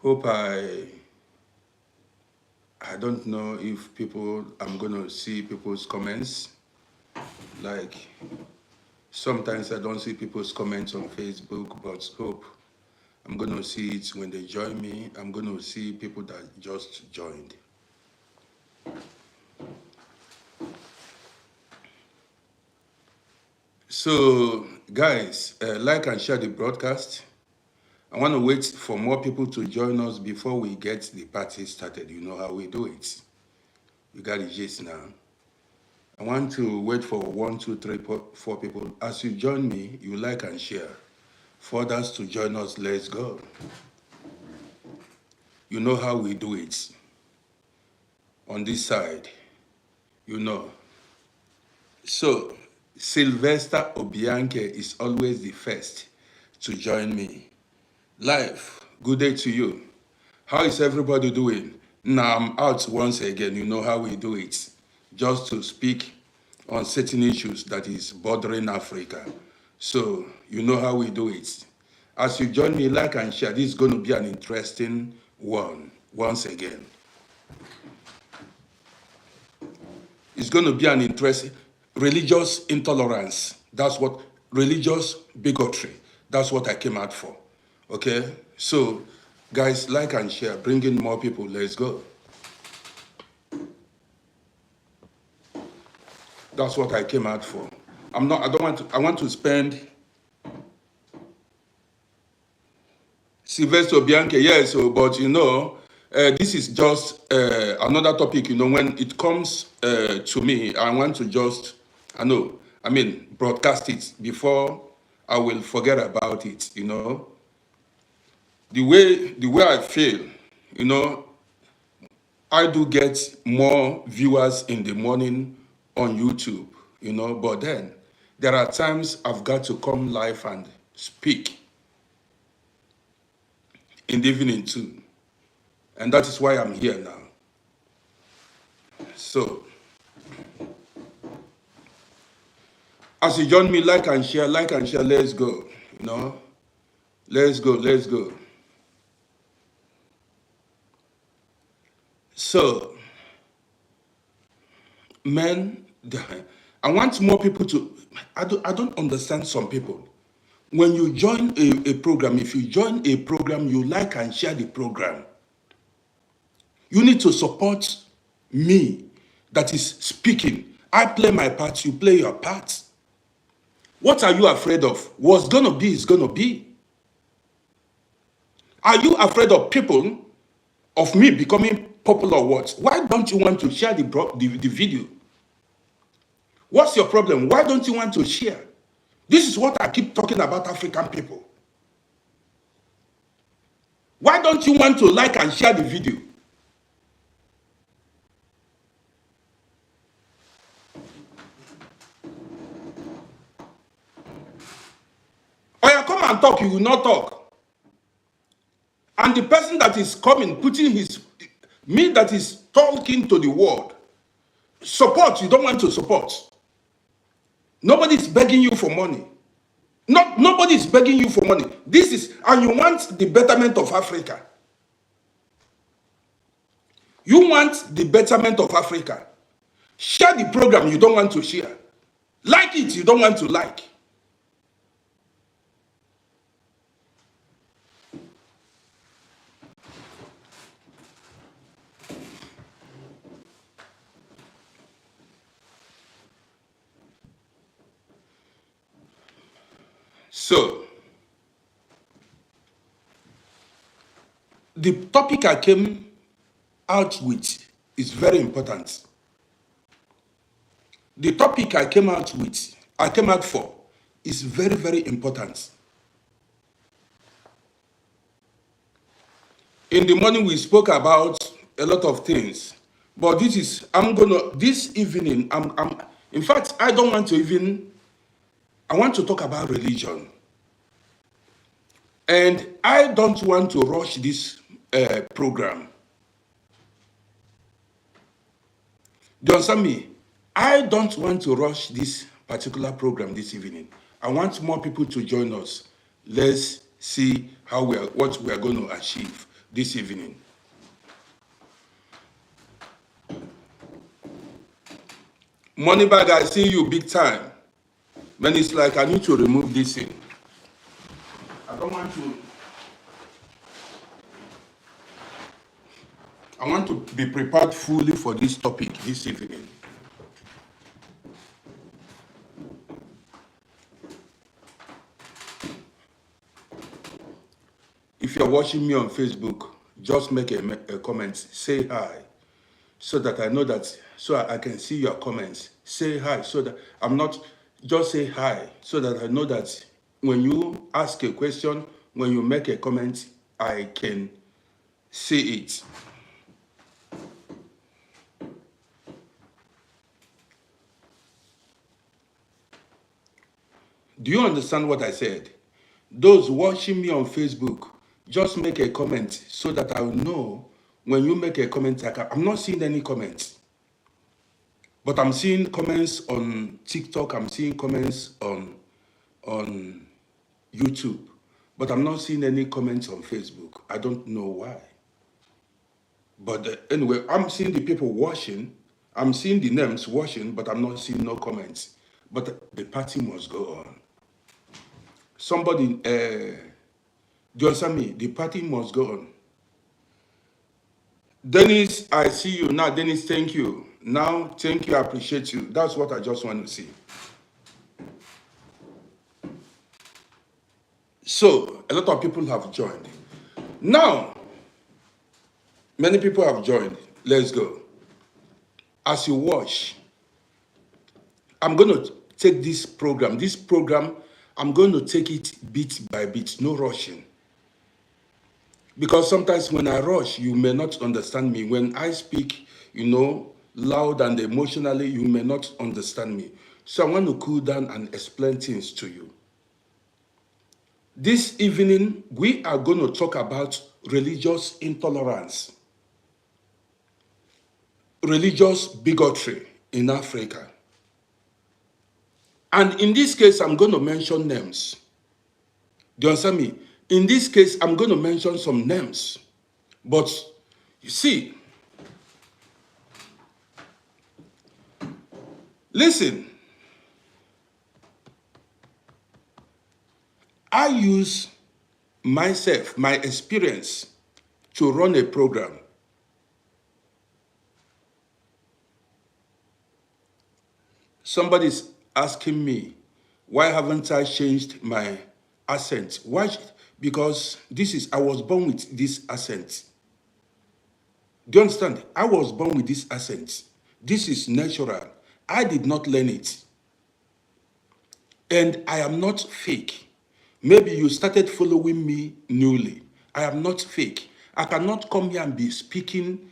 Hope I don't know if I'm gonna see people's comments. Like sometimes I don't see people's comments on Facebook, but hope I'm gonna see it when they join me. I'm gonna see people that just joined. So guys, like and share the broadcast. I want to wait for more people to join us before we get the party started. You know how we do it. You got the gist now. I want to wait for 1, 2, 3, 4 people. As you join me, you like and share. For others to join us, let's go. You know how we do it. On this side, you know. So, Sylvester Obianke is always the first to join me. Live, good day to you. How is everybody doing? Now I'm out once again. You know how we do it. Just to speak on certain issues that is bothering Africa. So you know how we do it. As you join me, like and share, this is going to be an interesting one once again. It's going to be an interesting religious intolerance. That's what religious bigotry. That's what I came out for. Okay? So guys, like and share, bring in more people. Let's go. That's what I came out for. I want to spend Sylvester Bianchi, yes, but you know, this is just another topic, you know, when it comes to me, I want to just, broadcast it before I will forget about it, you know. The way I feel, you know, I do get more viewers in the morning on YouTube, you know, but then there are times I've got to come live and speak in the evening too. And that is why I'm here now. So, as you join me, like and share, let's go, you know. Let's go. So, men, I want more people to, I don't understand some people. When you join a program, if you join a program, you like and share the program. You need to support me that is speaking. I play my part, you play your part. What are you afraid of? What's gonna be is gonna be. Are you afraid of people, of me becoming popular or what? Why don't you want to share the video? What's your problem? Why don't you want to share? This is what I keep talking about African people. Why don't you want to like and share the video? Or you come and talk, you will not talk. And the person that is coming, putting me that is talking to the world, support, you don't want to support. Nobody is begging you for money. Nobody is begging you for money. This is, and you want the betterment of Africa. You want the betterment of Africa. Share the program you don't want to share. Like it, you don't want to like. So, the topic I came out with is very important. The topic I came out for, is very, very important. In the morning, we spoke about a lot of things, but this evening, in fact, I don't want to even, I want to talk about religion. And I don't want to rush this program. Do you understand me? I don't want to rush this particular program this evening. I want more people to join us. Let's see what we are going to achieve this evening. Moneybag, I see you big time. Man, it's like I need to remove this thing. I don't want to. I want to be prepared fully for this topic this evening. If you're watching me on Facebook, just make a comment, say hi, so that I know that, so I can see your comments. Say hi, so that I'm not, just say hi, so that I know that when you ask a question, when you make a comment, I can see it. Do you understand what I said? Those watching me on Facebook, just make a comment so that I will know when you make a comment. I'm not seeing any comments, but I'm seeing comments on TikTok. I'm seeing comments on YouTube, but I'm not seeing any comments on Facebook. I don't know why. But anyway, I'm seeing the people watching. I'm seeing the names watching, but I'm not seeing no comments. But the party must go on. Somebody, do you understand me? The party must go on. Dennis, I see you now. Dennis, thank you. Now, thank you. I appreciate you. That's what I just want to see. So, a lot of people have joined. Now, many people have joined. Let's go. As you watch, I'm going to take this program. I'm going to take it bit by bit, no rushing. Because sometimes when I rush, you may not understand me. When I speak, loud and emotionally, you may not understand me. So I want to cool down and explain things to you. This evening, we are going to talk about religious intolerance, religious bigotry in Africa. And in this case, I'm going to mention names. Do you understand me? In this case, I'm going to mention some names. But you see, listen, I use myself, my experience, to run a program. Somebody's asking me, why haven't I changed my accent? Why? Because I was born with this accent. Do you understand? I was born with this accent. This is natural. I did not learn it. And I am not fake. Maybe you started following me newly. I am not fake. I cannot come here and be speaking,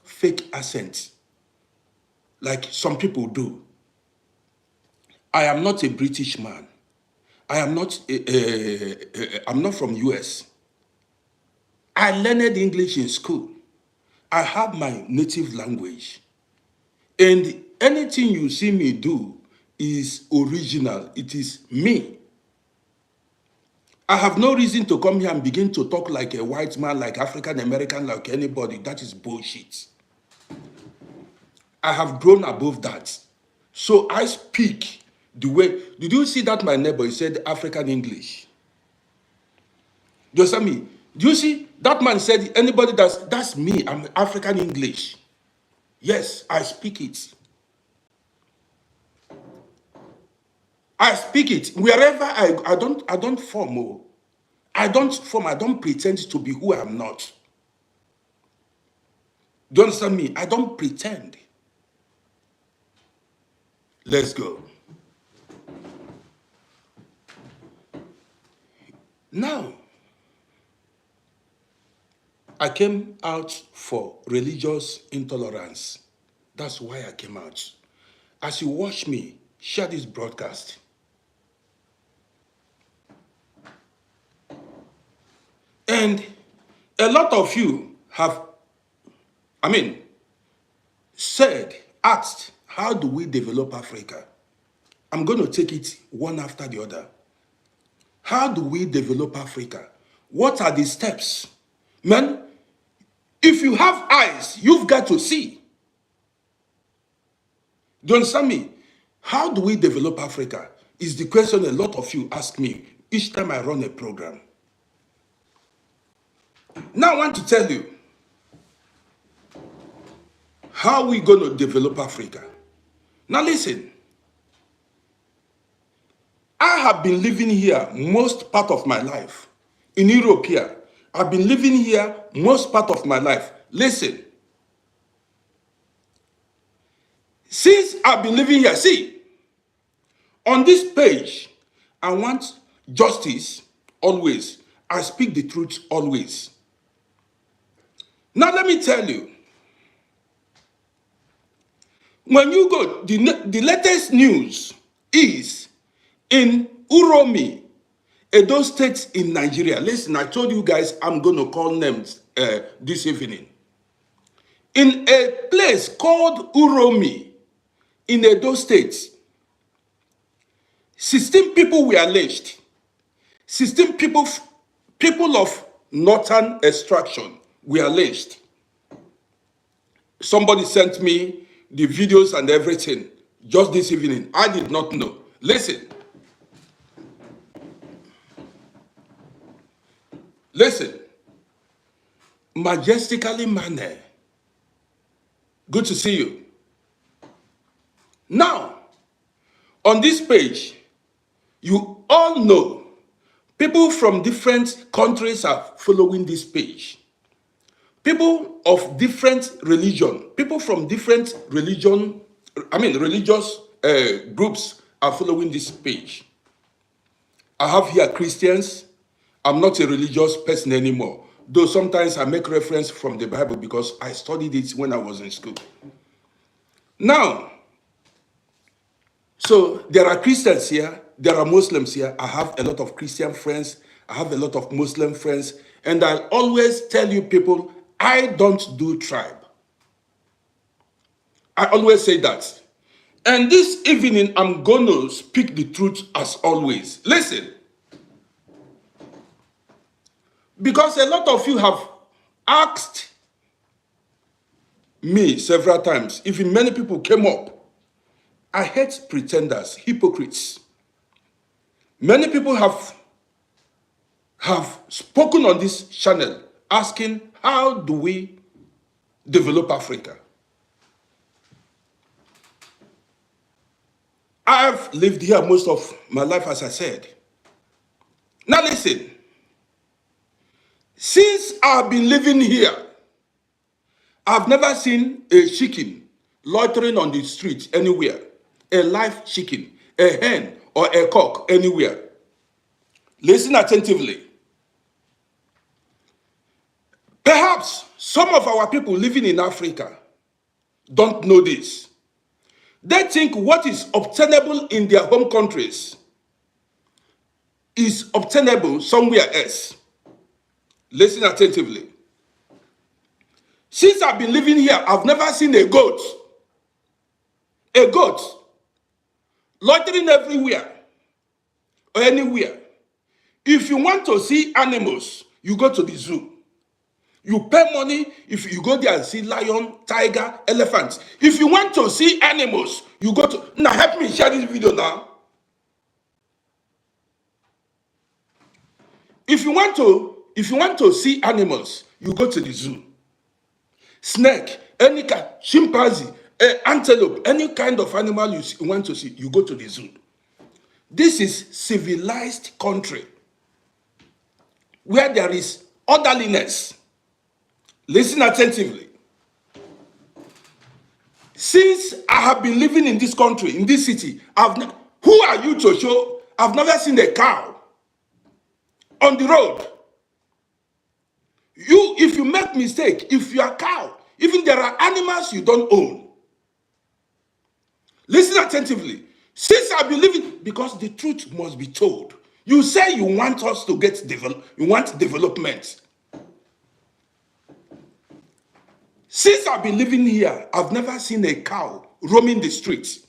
fake accent, like some people do. I am not a British man. I'm not from US. I learned English in school. I have my native language. And anything you see me do is original. It is me. I have no reason to come here and begin to talk like a white man, like African American, like anybody. That is bullshit. I have grown above that. So I speak the way. Did you see that my neighbor, he said African English? Do you understand me? Do you see that man said anybody that's me, I'm African English. Yes, I speak it. I speak it. Wherever I don't form. Oh. I don't pretend to be who I'm not. Do you understand me? I don't pretend. Let's go. Now, I came out for religious intolerance. That's why I came out. As you watch me, share this broadcast. And a lot of you have, asked, how do we develop Africa? I'm going to take it one after the other. How do we develop Africa? What are the steps? Man, if you have eyes, you've got to see. Do you understand me? How do we develop Africa? Is the question a lot of you ask me each time I run a program. Now I want to tell you how we going to develop Africa. Now listen, I have been living here most part of my life. In Europe here, I've been living here most part of my life. Listen, since I've been living here, see, on this page, I want justice always. I speak the truth always. Now let me tell you, when you go, the latest news is in Uromi, Edo State in Nigeria. Listen, I told you guys I'm going to call names this evening. In a place called Uromi in Edo State, 16 people were lynched. 16 people of northern extraction were lynched. Somebody sent me the videos and everything just this evening. I did not know. Listen. Listen. Majestically manner. Good to see you. Now, on this page, you all know people from different countries are following this page. People of different religion, people from different religious groups are following this page. I have here Christians. I'm not a religious person anymore, though sometimes I make reference from the Bible because I studied it when I was in school. Now, so there are Christians here, there are Muslims here. I have a lot of Christian friends, I have a lot of Muslim friends, and I always tell you people, I don't do tribe. I always say that. And this evening, I'm going to speak the truth as always. Listen. Because a lot of you have asked me several times, even many people came up. I hate pretenders, hypocrites. Many people have spoken on this channel asking, how do we develop Africa? I've lived here most of my life, as I said. Now listen, since I've been living here, I've never seen a chicken loitering on the street anywhere, a live chicken, a hen, or a cock anywhere. Listen attentively. Perhaps some of our people living in Africa don't know this. They think what is obtainable in their home countries is obtainable somewhere else. Listen attentively. Since I've been living here, I've never seen a goat loitering everywhere or anywhere. If you want to see animals, you go to the zoo. You pay money if you go there and see lion, tiger, elephants. If you want to see animals, you go to... Now help me share this video now. If you want to see animals, you go to the zoo. Snake, any kind, chimpanzee, antelope, any kind of animal you want to see, you go to the zoo. This is civilized country where there is orderliness. Listen attentively. Since I have been living in this country, in this city, who are you to show? I've never seen a cow on the road. If you make mistake, if you are a cow, even there are animals you don't own. Listen attentively. Since I've been living, because the truth must be told. You say you want us to get you want development. Since I've been living here, I've never seen a cow roaming the streets.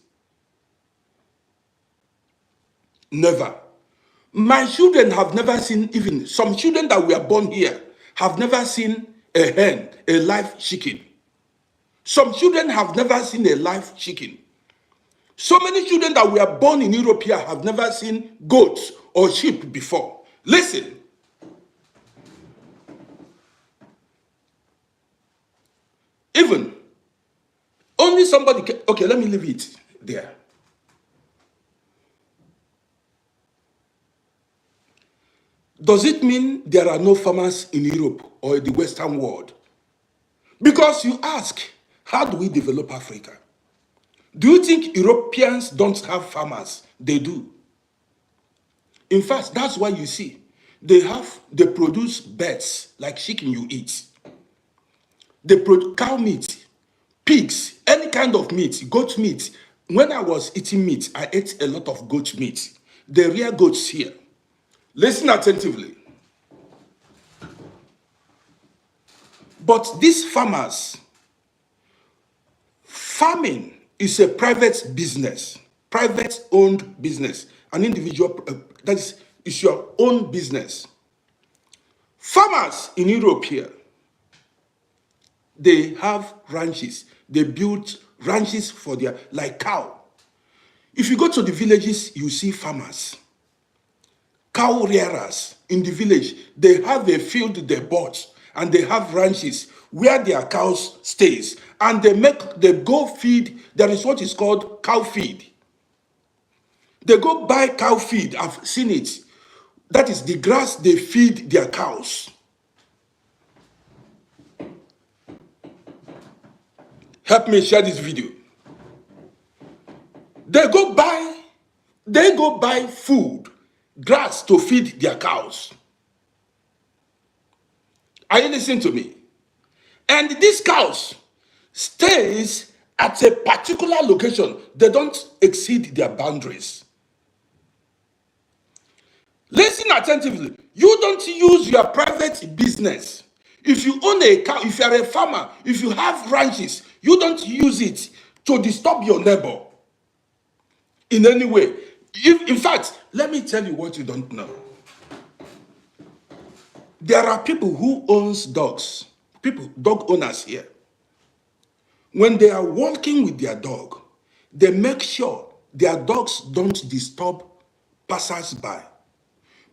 Never. My children have never seen, even some children that were born here have never seen a hen, a live chicken. Some children have never seen a live chicken. So many children that were born in Europe here have never seen goats or sheep before. Listen, even only somebody can, okay, let me leave it there. Does it mean there are no farmers in Europe or the Western world? Because you ask, how do we develop Africa? Do you think Europeans don't have farmers? They do. In fact, that's why you see they produce birds like chicken you eat. They produce cow meat, pigs, any kind of meat, goat meat. When I was eating meat, I ate a lot of goat meat. They rear goats here. Listen attentively. But these farmers, farming is a private business, private owned business. An individual, that is your own business. Farmers in Europe here, they have ranches. They build ranches for their, like cow. If you go to the villages, you see farmers, cow rearers in the village. They have a field they bought and they have ranches where their cows stays, and they go feed. There is what is called cow feed. They go buy cow feed. I've seen it. That is the grass they feed their cows. Help me share this video. They go buy food, grass to feed their cows. Are you listening to me? And these cows stays at a particular location. They don't exceed their boundaries. Listen attentively. You don't use your private business. If you own a cow, if you are a farmer, if you have ranches, you don't use it to disturb your neighbor in any way. In fact, let me tell you what you don't know. There are people who owns dogs, dog owners here. When they are walking with their dog, they make sure their dogs don't disturb passers-by.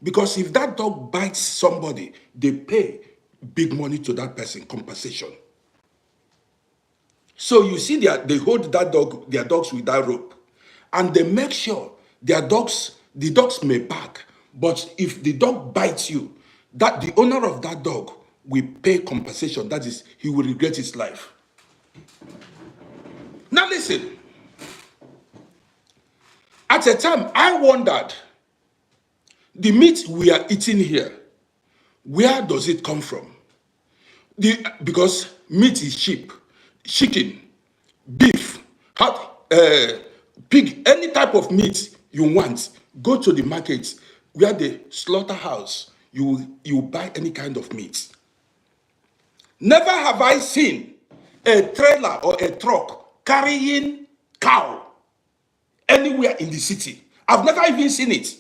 Because if that dog bites somebody, they pay big money to that person, compensation. So you see, they hold their dogs with that rope, and they make sure the dogs may bark, but if the dog bites you, that the owner of that dog will pay compensation. That is, he will regret his life. Now listen. At a time, I wondered, the meat we are eating here, where does it come from? Because meat is cheap. Chicken, beef, pig, any type of meat you want, go to the market where the slaughterhouse, you buy any kind of meat. Never have I seen a trailer or a truck carrying cow anywhere in the city. I've never even seen it.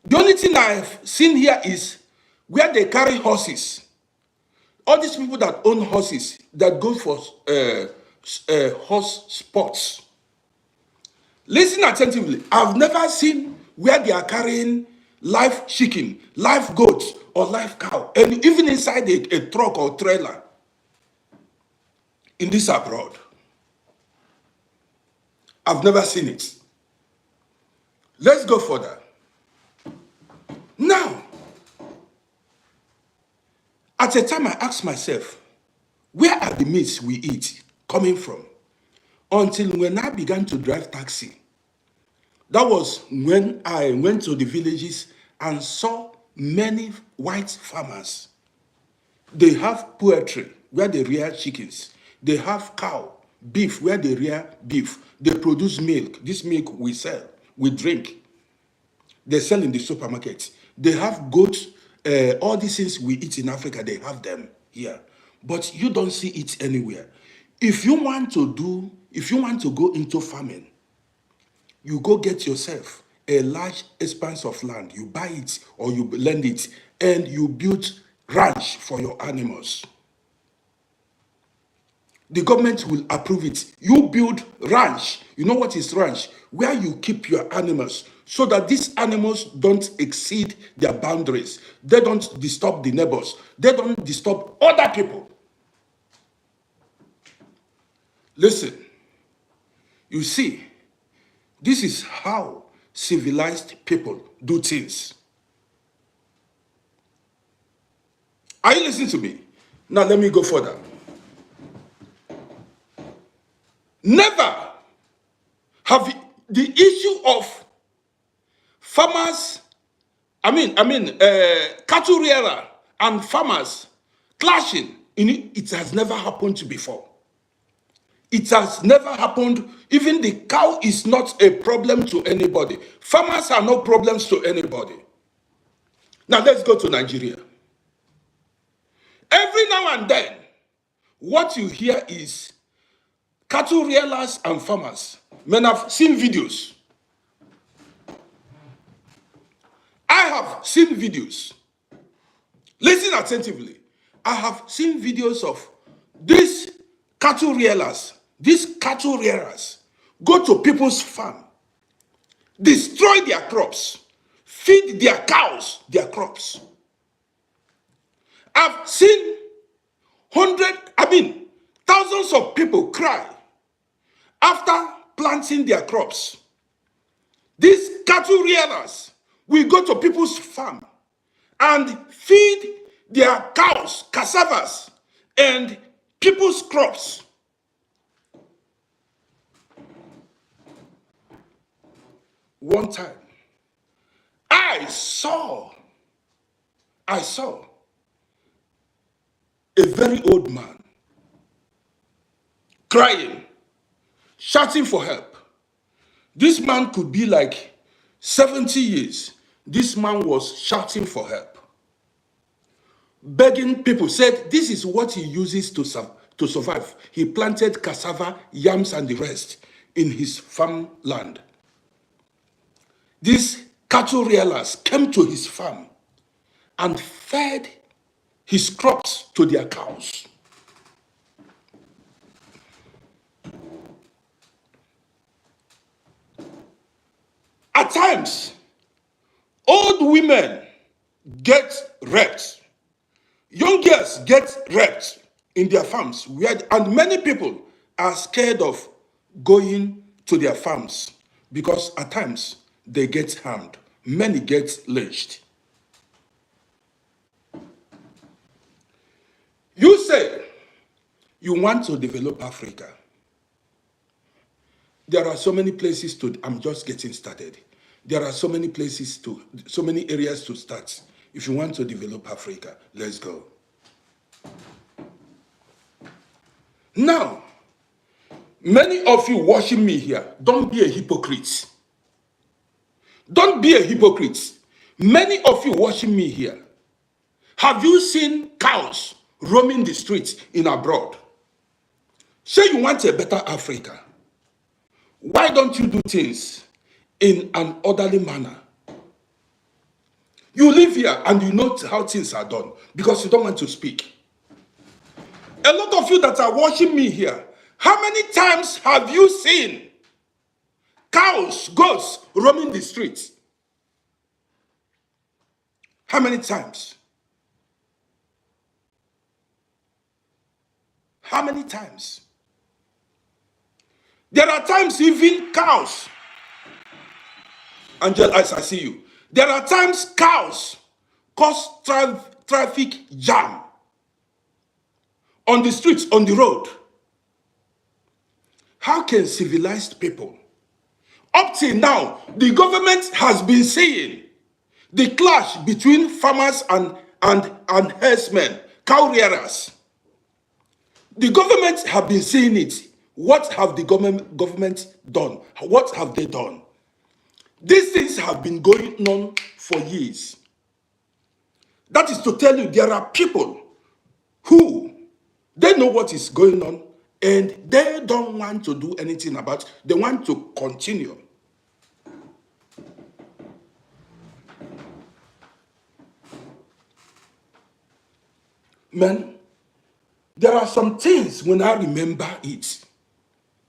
The only thing I've seen here is where they carry horses. All these people that own horses, that go for horse sports. Listen attentively. I've never seen where they are carrying live chicken, live goat, or live cow, and even inside a truck or trailer in this abroad. I've never seen it. Let's go further. Now, at a time I asked myself, where are the meats we eat coming from? Until when I began to drive taxi. That was when I went to the villages and saw many white farmers. They have poultry where they rear chickens. They have cow, beef where they rear beef. They produce milk. This milk we sell, we drink. They sell in the supermarket. They have goats. All these things we eat in Africa, they have them here. But you don't see it anywhere. If you want to go into farming, you go get yourself a large expanse of land, you buy it or you lend it, and you build ranch for your animals. The government will approve it. You build ranch. You know what is ranch? Where you keep your animals so that these animals don't exceed their boundaries. They don't disturb the neighbors. They don't disturb other people. Listen, you see, this is how civilized people do things. Are you listening to me? Now let me go further. Never have the issue of farmers, cattle rearer and farmers clashing, it has never happened before. It has never happened. Even the cow is not a problem to anybody. Farmers are no problems to anybody. Now let's go to Nigeria. Every now and then, what you hear is cattle rearers and farmers. Men have seen videos. I have seen videos. Listen attentively. I have seen videos of these cattle rearers. These cattle rearers go to people's farm, destroy their crops, feed their cows their crops. I've seen thousands of people cry after planting their crops. These cattle rearers will go to people's farm and feed their cows, cassavas, and people's crops. One time, I saw a very old man crying, shouting for help. This man could be like 70 years. This man was shouting for help, begging people. Said this is what he uses to survive. He planted cassava, yams, and the rest in his farmland. These cattle rearers came to his farm and fed his crops to their cows. At times, old women get raped. Young girls get raped in their farms. And many people are scared of going to their farms because at times they get harmed. Many get lynched. You say you want to develop Africa. There are so many places I'm just getting started. There are so many areas to start. If you want to develop Africa, let's go. Now, many of you watching me here, don't be a hypocrite. Don't be a hypocrite. Many of you watching me here, have you seen cows roaming the streets in abroad? Say you want a better Africa. Why don't you do things in an orderly manner? You live here and you know how things are done because you don't want to speak. A lot of you that are watching me here, how many times have you seen cows, goats roaming the streets? How many times? How many times? There are times even cows, Angel, as I see you, there are times cows cause traffic jam on the streets, on the road. How can civilized people, up till now, the government has been saying the clash between farmers and herdsmen, cow rearers. The government have been saying it. What have the government done? What have they done? These things have been going on for years. That is to tell you there are people who, they know what is going on and they don't want to do anything about it. They want to continue. Man, there are some things when I remember it.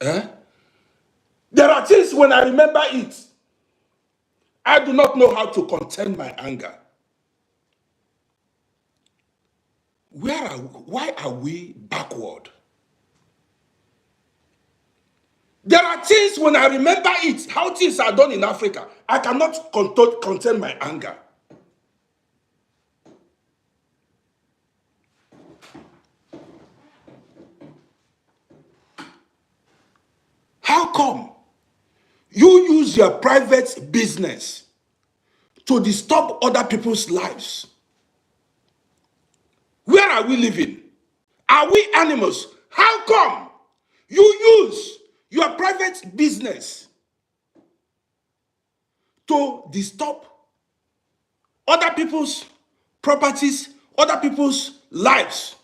Eh? There are things when I remember it, I do not know how to contain my anger. Why are we backward? There are things when I remember it, how things are done in Africa, I cannot contain my anger. How come you use your private business to disturb other people's lives? Where are we living? Are we animals? How come you use your private business to disturb other people's properties, other people's lives,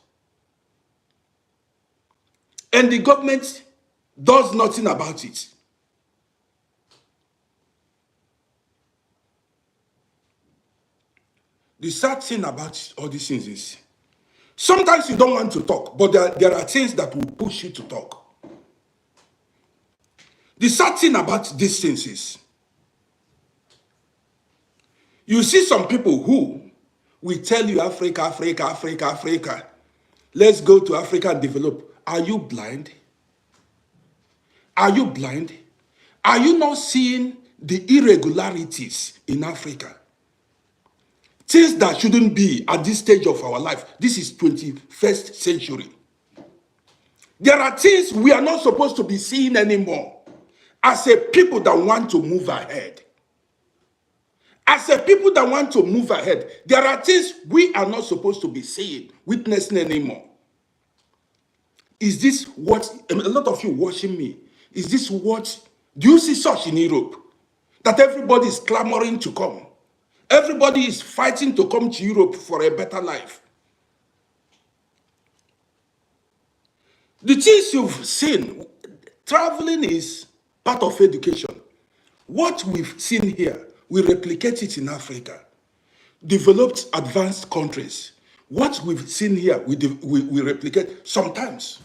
and the government does nothing about it? The sad thing about all these things is sometimes you don't want to talk, but there are things that will push you to talk. The sad thing about these things is you see some people who will tell you Africa, Africa, Africa, Africa. Let's go to Africa and develop. Are you blind? Are you blind? Are you not seeing the irregularities in Africa? Things that shouldn't be at this stage of our life. This is 21st century. There are things we are not supposed to be seeing anymore as a people that want to move ahead. As a people that want to move ahead, there are things we are not supposed to be seeing, witnessing anymore. Is this what, a lot of you watching me, is this what, do you see such in Europe? That everybody is clamoring to come. Everybody is fighting to come to Europe for a better life. The things you've seen, traveling is part of education. What we've seen here, we replicate it in Africa. Developed, advanced countries. What we've seen here, we replicate. Sometimes,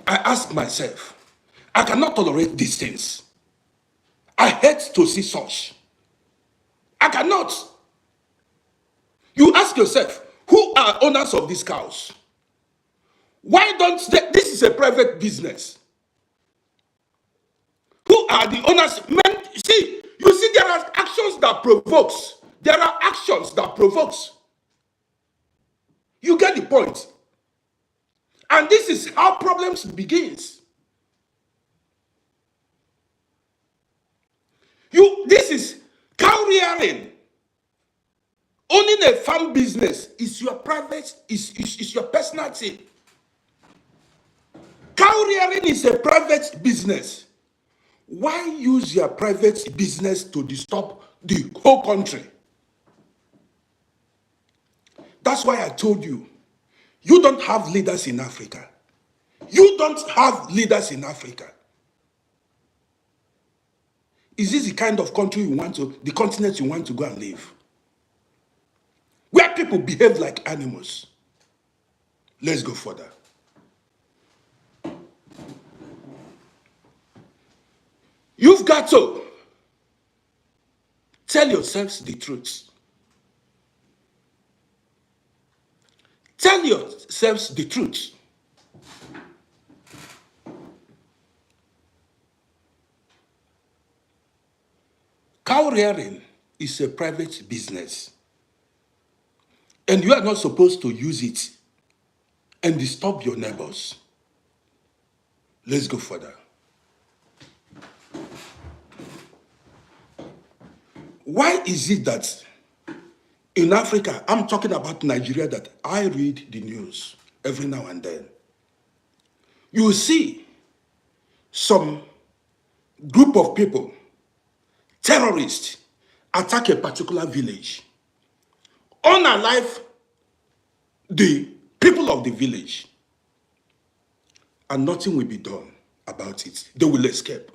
I ask myself, I cannot tolerate these things. I hate to see such. I cannot. You ask yourself, who are owners of these cows? Why don't they, this is a private business. Who are the owners? Man, you see, there are actions that provokes. There are actions that provokes. You get the point. And this is how problems begins. This is cow rearing. Owning a farm business is your private, is your personal thing. Cow rearing is a private business. Why use your private business to disturb the whole country? That's why I told you, you don't have leaders in Africa. You don't have leaders in Africa. Is this the kind of country you want to, the continent you want to go and live? Where people behave like animals. Let's go further. You've got to tell yourselves the truth. Tell yourselves the truth. Cow rearing is a private business. And you are not supposed to use it and disturb your neighbors. Let's go further. Why is it that in Africa, I'm talking about Nigeria, that I read the news every now and then. You see some group of people, terrorists, attack a particular village, unalive the people of the village, and nothing will be done about it. They will escape.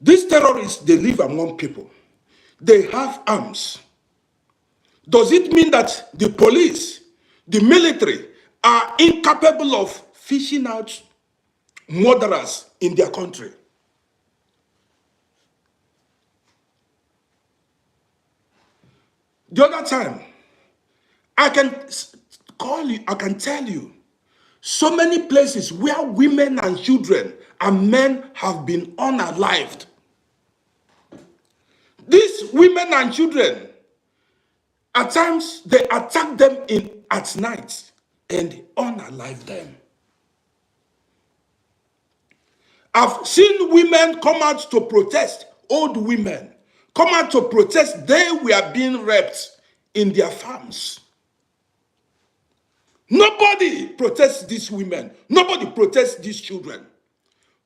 These terrorists, they live among people. They have arms. Does it mean that the police The military are incapable of fishing out murderers in their country. The other time, I can call you, I can tell you, so many places where women and children and men have been unalived. These women and children, at times, they attack them at night and unalive them. I've seen women come out to protest, old women, come out to protest. They were being raped in their farms. Nobody protests these women. Nobody protests these children.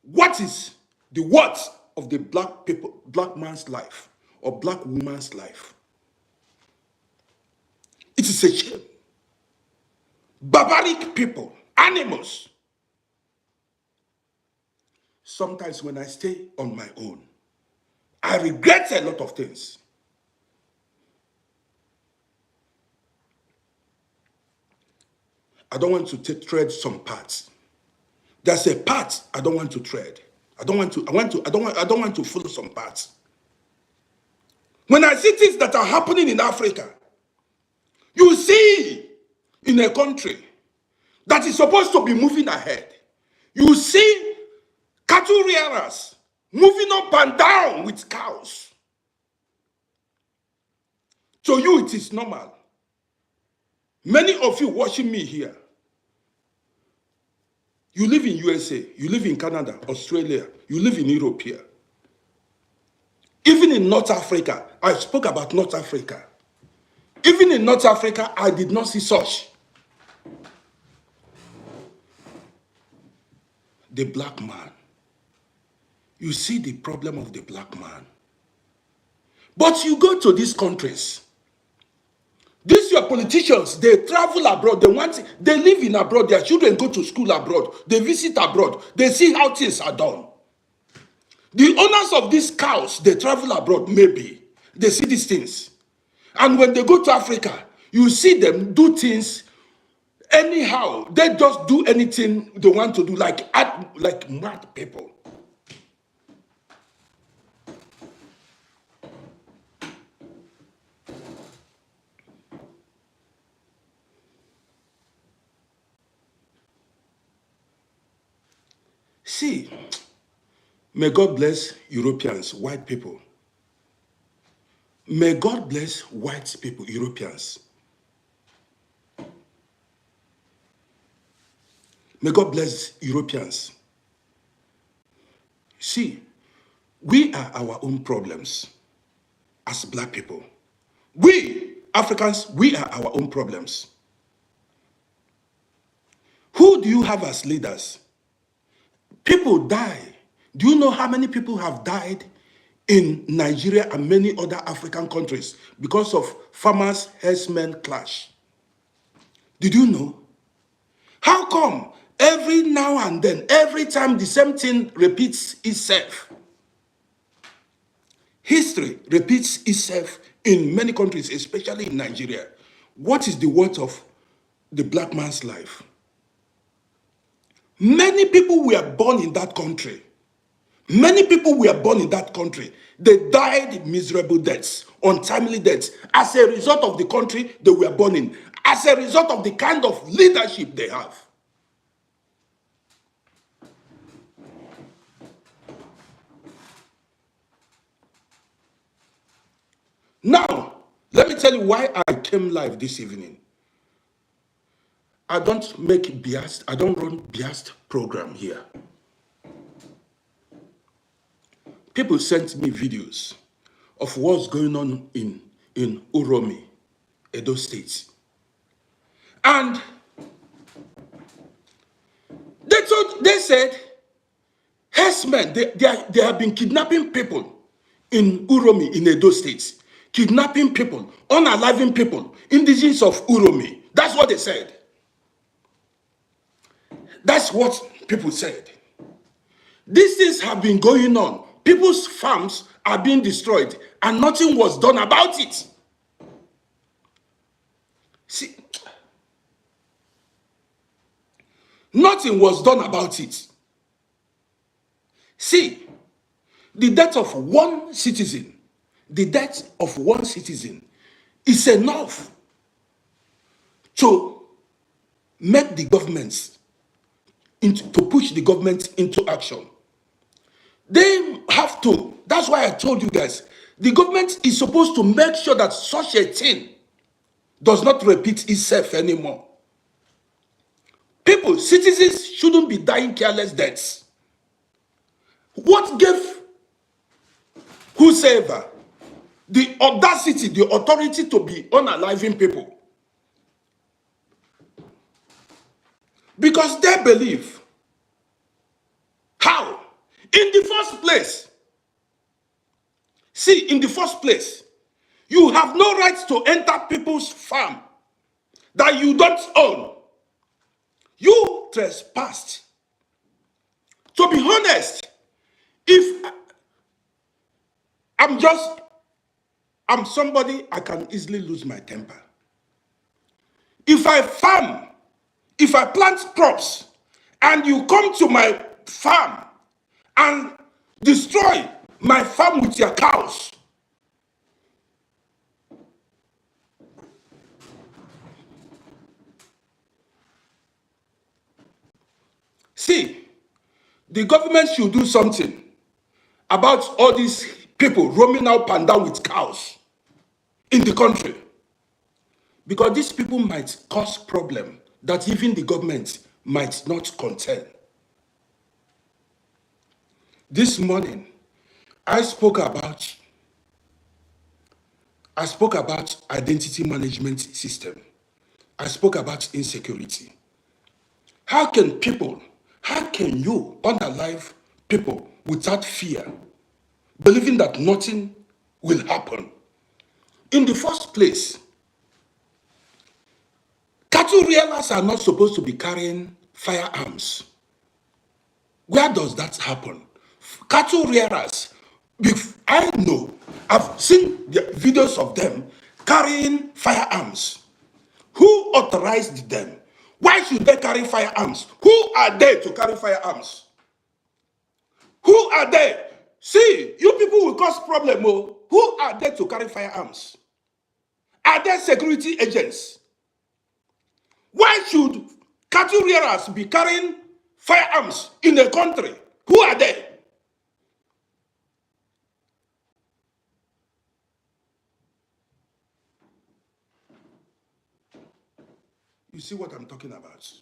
What is the worth of the black man's life or black woman's life? It is a shame. Barbaric people, animals. Sometimes when I stay on my own, I regret a lot of things. I don't want to tread some parts. There's a part I don't want to tread. I don't want to follow some parts. When I see things that are happening in Africa, you see in a country that is supposed to be moving ahead, you see cattle rearers moving up and down with cows. To you, it is normal. Many of you watching me here, you live in USA, you live in Canada, Australia, you live in Europe here. Even in North Africa, I spoke about North Africa. Even in North Africa, I did not see such. The black man. You see the problem of the black man. But you go to these countries. These your politicians, they travel abroad. They live in abroad. Their children go to school abroad. They visit abroad. They see how things are done. The owners of these cows, they travel abroad, maybe. They see these things. And when they go to Africa, you see them do things anyhow. They just do anything they want to do, like mad people. See, may God bless Europeans, white people. May God bless white people, Europeans. May God bless Europeans. See, we are our own problems as black people. We, Africans, we are our own problems. Who do you have as leaders? People die. Do you know how many people have died in Nigeria and many other African countries because of farmers' herdsmen clash? Did you know? How come every now and then, every time the same thing repeats itself? History repeats itself in many countries, especially in Nigeria. What is the worth of the black man's life? Many people were born in that country. Many people were born in that country. They died miserable deaths, untimely deaths, as a result of the country they were born in, as a result of the kind of leadership they have. Now, let me tell you why I came live this evening. I don't run biased program here. People sent me videos of what's going on in Uromi, Edo State. And they said, herdsmen, they have been kidnapping people in Uromi, in Edo State. Kidnapping people, unaliving people, indigenous of Uromi. That's what they said. That's what people said. These things have been going on. People's farms are being destroyed, and nothing was done about it. See, Nothing was done about it. See, the death of one citizen, is enough to make the governments, to push the government into action. They have to. That's why I told you guys, the government is supposed to make sure that such a thing does not repeat itself anymore. People, citizens shouldn't be dying careless deaths. What gave whosoever the audacity, the authority to be unaliving people? Because they believe. How? In the first place, see, in the first place, you have no right to enter people's farm that you don't own. You trespassed. To be honest, if I'm somebody, I can easily lose my temper. If I plant crops, and you come to my farm and destroy my farm with your cows, see, the government should do something about all these people roaming up and down with cows in the country. Because these people might cause problem that even the government might not contain. This morning, I spoke about identity management system. I spoke about insecurity. How can you unalive people without fear, believing that nothing will happen? In the first place, cattle rearers are not supposed to be carrying firearms. Where does that happen? Cattle rearers, I know, I've seen the videos of them carrying firearms. Who authorized them? Why should they carry firearms? Who are they to carry firearms? Who are they? See, you people will cause problem. Oh. Who are they to carry firearms? Are they security agents? Why should cattle rearers be carrying firearms in a country? Who are they? You see what I'm talking about?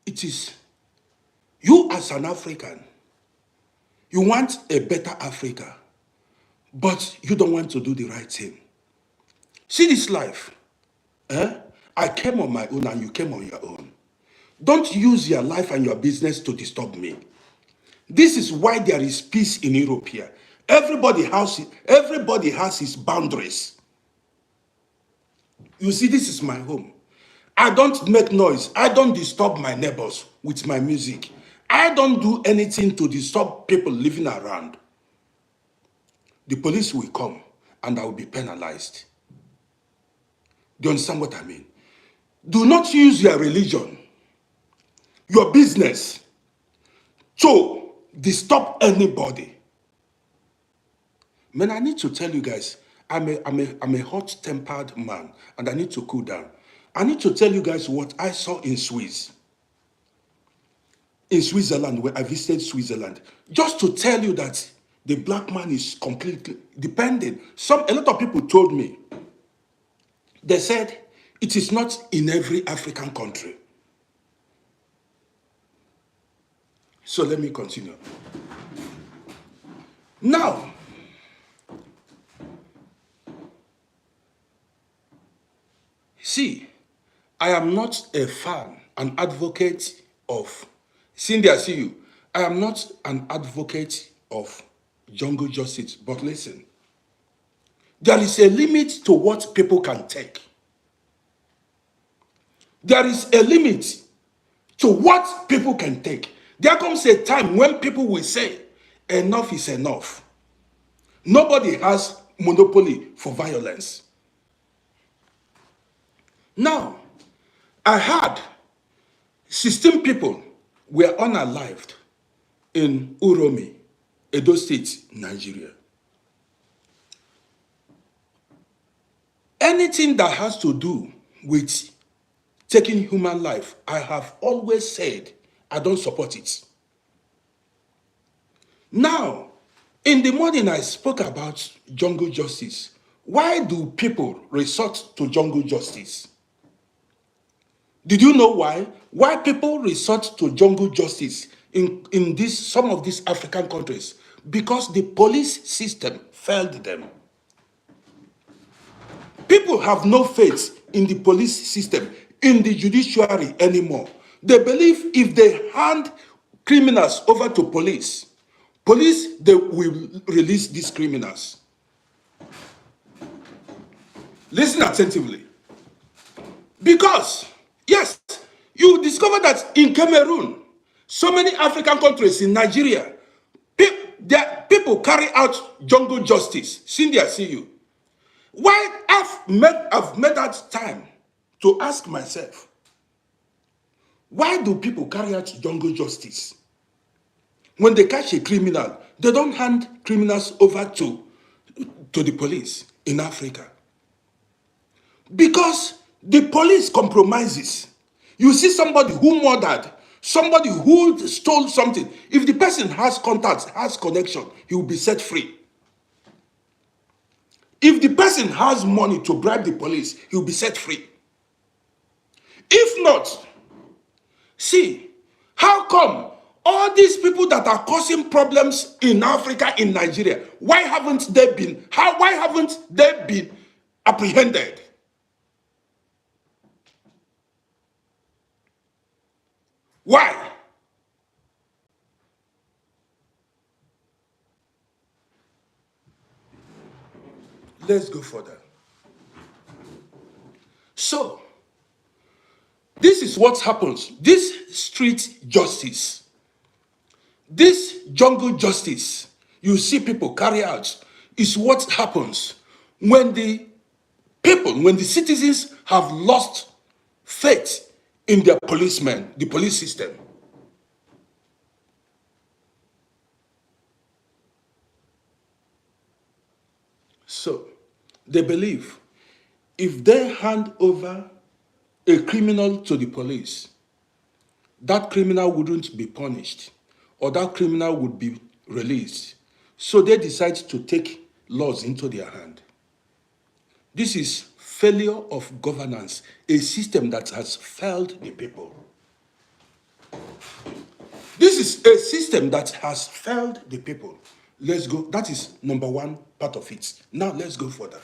It is you as an African, you want a better Africa, but you don't want to do the right thing. See this life. I came on my own and you came on your own. Don't use your life and your business to disturb me. This is why there is peace in Europe here. Everybody has his boundaries. You see, this is my home. I don't make noise. I don't disturb my neighbors with my music. I don't do anything to disturb people living around. The police will come and I will be penalized. Do you understand what I mean? Do not use your religion, your business, to disturb anybody. Man, I need to tell you guys, I'm a hot-tempered man, and I need to cool down. I need to tell you guys what I saw in Switzerland, where I visited Switzerland, just to tell you that the black man is completely dependent. A lot of people told me, they said it is not in every African country. So let me continue. Now, see, I am not a fan, an advocate of, Cindy, I see you. I am not an advocate of jungle justice, but listen, there is a limit to what people can take. There is a limit to what people can take. There comes a time when people will say, enough is enough. Nobody has monopoly for violence. Now, I heard 16 people were unalived in Uromi, Edo State, Nigeria. Anything that has to do with taking human life, I have always said I don't support it. Now, in the morning I spoke about jungle justice. Why do people resort to jungle justice? Did you know why? Why people resort to jungle justice in some of these African countries? Because the police system failed them. People have no faith in the police system, in the judiciary anymore. They believe if they hand criminals over to police, they will release these criminals. Listen attentively. Because, yes, you discover that in Cameroon, so many African countries, in Nigeria, people carry out jungle justice. Cindy, I see you. Why I've made that time to ask myself, why do people carry out jungle justice? When they catch a criminal, they don't hand criminals over to the police in Africa. Because the police compromises. You see somebody who murdered, somebody who stole something. If the person has contacts, has connection, he will be set free. If the person has money to bribe the police, he will be set free. If not, see, how come all these people that are causing problems in Africa, in Nigeria, why haven't they been apprehended? Why? Let's go further. So, this is what happens. This street justice, this jungle justice you see people carry out is what happens when the citizens have lost faith in their policemen, the police system. So, they believe if they hand over a criminal to the police, that criminal wouldn't be punished or that criminal would be released. So they decide to take laws into their hand. This is failure of governance, a system that has failed the people. This is a system that has failed the people. Let's go. That is number one part of it. Now let's go further.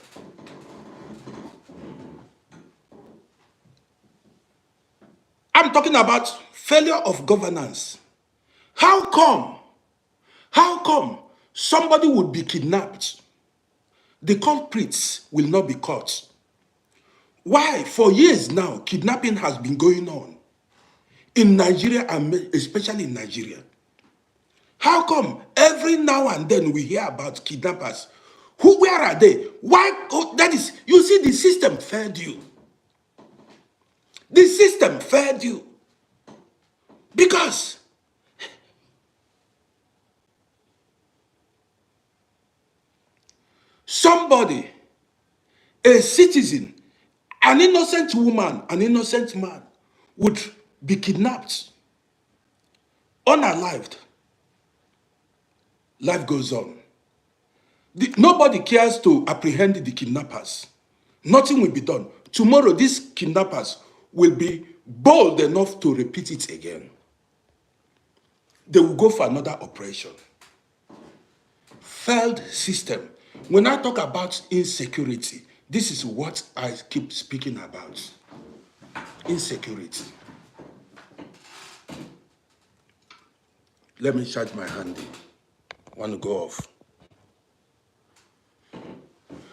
I'm talking about failure of governance. How come somebody would be kidnapped? The culprits will not be caught. Why? For years now, kidnapping has been going on in Nigeria, and especially in Nigeria. How come every now and then we hear about kidnappers? Where are they? Why? Oh, that is, you see, the system failed you. The system failed you. Because somebody, a citizen, an innocent woman, an innocent man would be kidnapped, unalived. Life goes on. Nobody cares to apprehend the kidnappers. Nothing will be done. Tomorrow, these kidnappers will be bold enough to repeat it again. They will go for another operation. Failed system. When I talk about insecurity, this is what I keep speaking about. Insecurity. Let me charge my handy. Want to go off.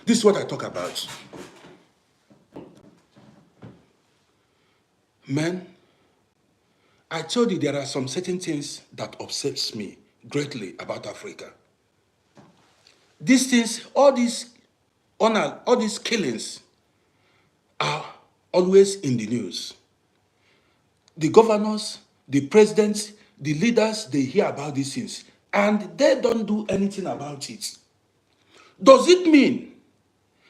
This is what I talk about. Men, I told you there are some certain things that upsets me greatly about Africa. These things, all these honor, all these killings are always in the news. The governors, the presidents, the leaders, they hear about these things and they don't do anything about it. Does it mean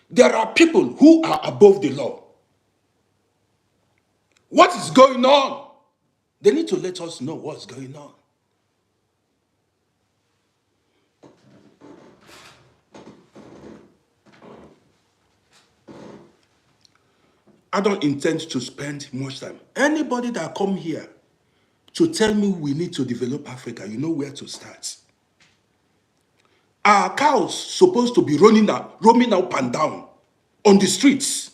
there are people who are above the law? What is going on? They need to let us know what's going on. I don't intend to spend much time. Anybody that come here to tell me we need to develop Africa, you know where to start. Are cows supposed to be roaming up and down on the streets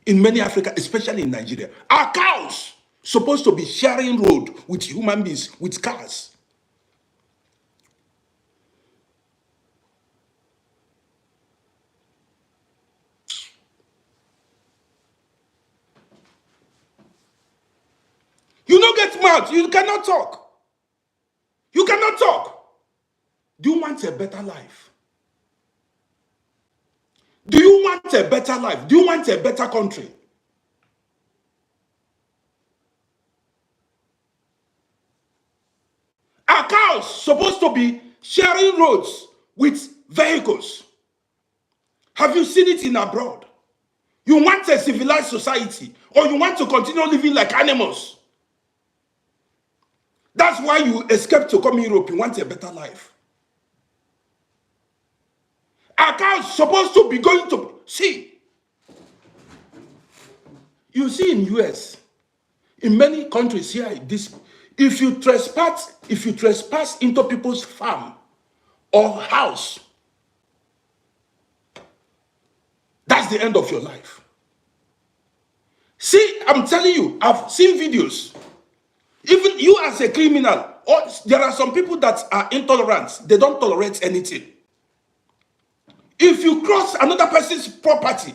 in many Africa, especially in Nigeria? Are cows supposed to be sharing road with human beings, with cars? You don't get mad. You cannot talk. You cannot talk. Do you want a better life? Do you want a better life? Do you want a better country? Are cows supposed to be sharing roads with vehicles? Have you seen it in abroad? You want a civilized society, or you want to continue living like animals? That's why you escaped to come Europe. You want a better life. Are cows supposed to be going to see? You see in US, in many countries here, this if you trespass into people's farm or house, that's the end of your life. See, I'm telling you, I've seen videos. Even you as a criminal, or there are some people that are intolerant. They don't tolerate anything. If you cross another person's property,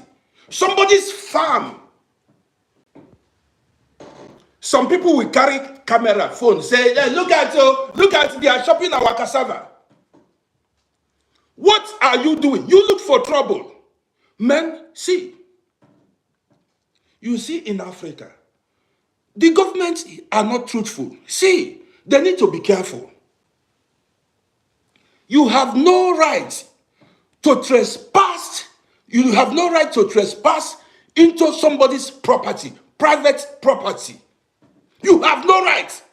somebody's farm, some people will carry camera, phone, say, hey, look at, they are shopping our cassava. What are you doing? You look for trouble. Men, see, you see in Africa, the governments are not truthful. See, they need to be careful. You have no right to trespass. You have no right to trespass into somebody's property, private property. You have no right.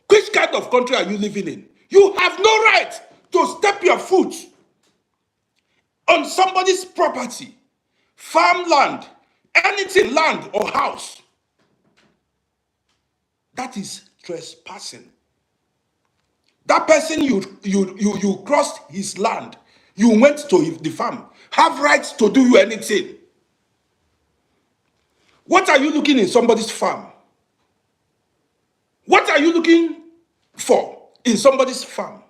Which kind of country are you living in? You have no right to step your foot on somebody's property, farmland, anything, land or house. That is trespassing. That person you crossed his land, you went to the farm, have rights to do you anything. What are you looking in somebody's farm? What are you looking for in somebody's farm?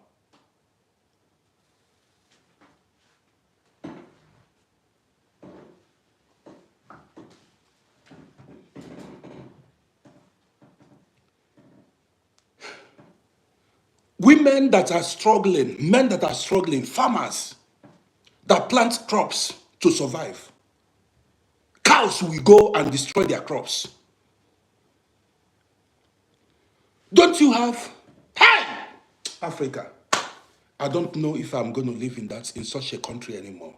Women that are struggling, men that are struggling, farmers that plant crops to survive. Cows will go and destroy their crops. Don't you have? Hey! Africa. I don't know if I'm going to live in such a country anymore.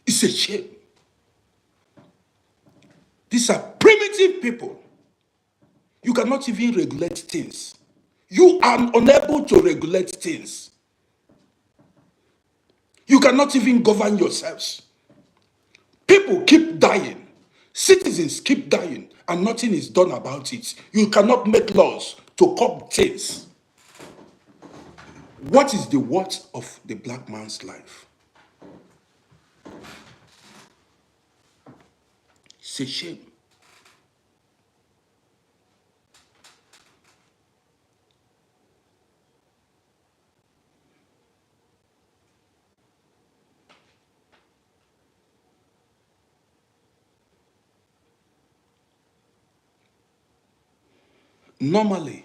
It's a shame. These are primitive people. You cannot even regulate things. You are unable to regulate things. You cannot even govern yourselves. People keep dying. Citizens keep dying, and nothing is done about it. You cannot make laws to curb things. What is the worth of the black man's life? It's a shame. Normally,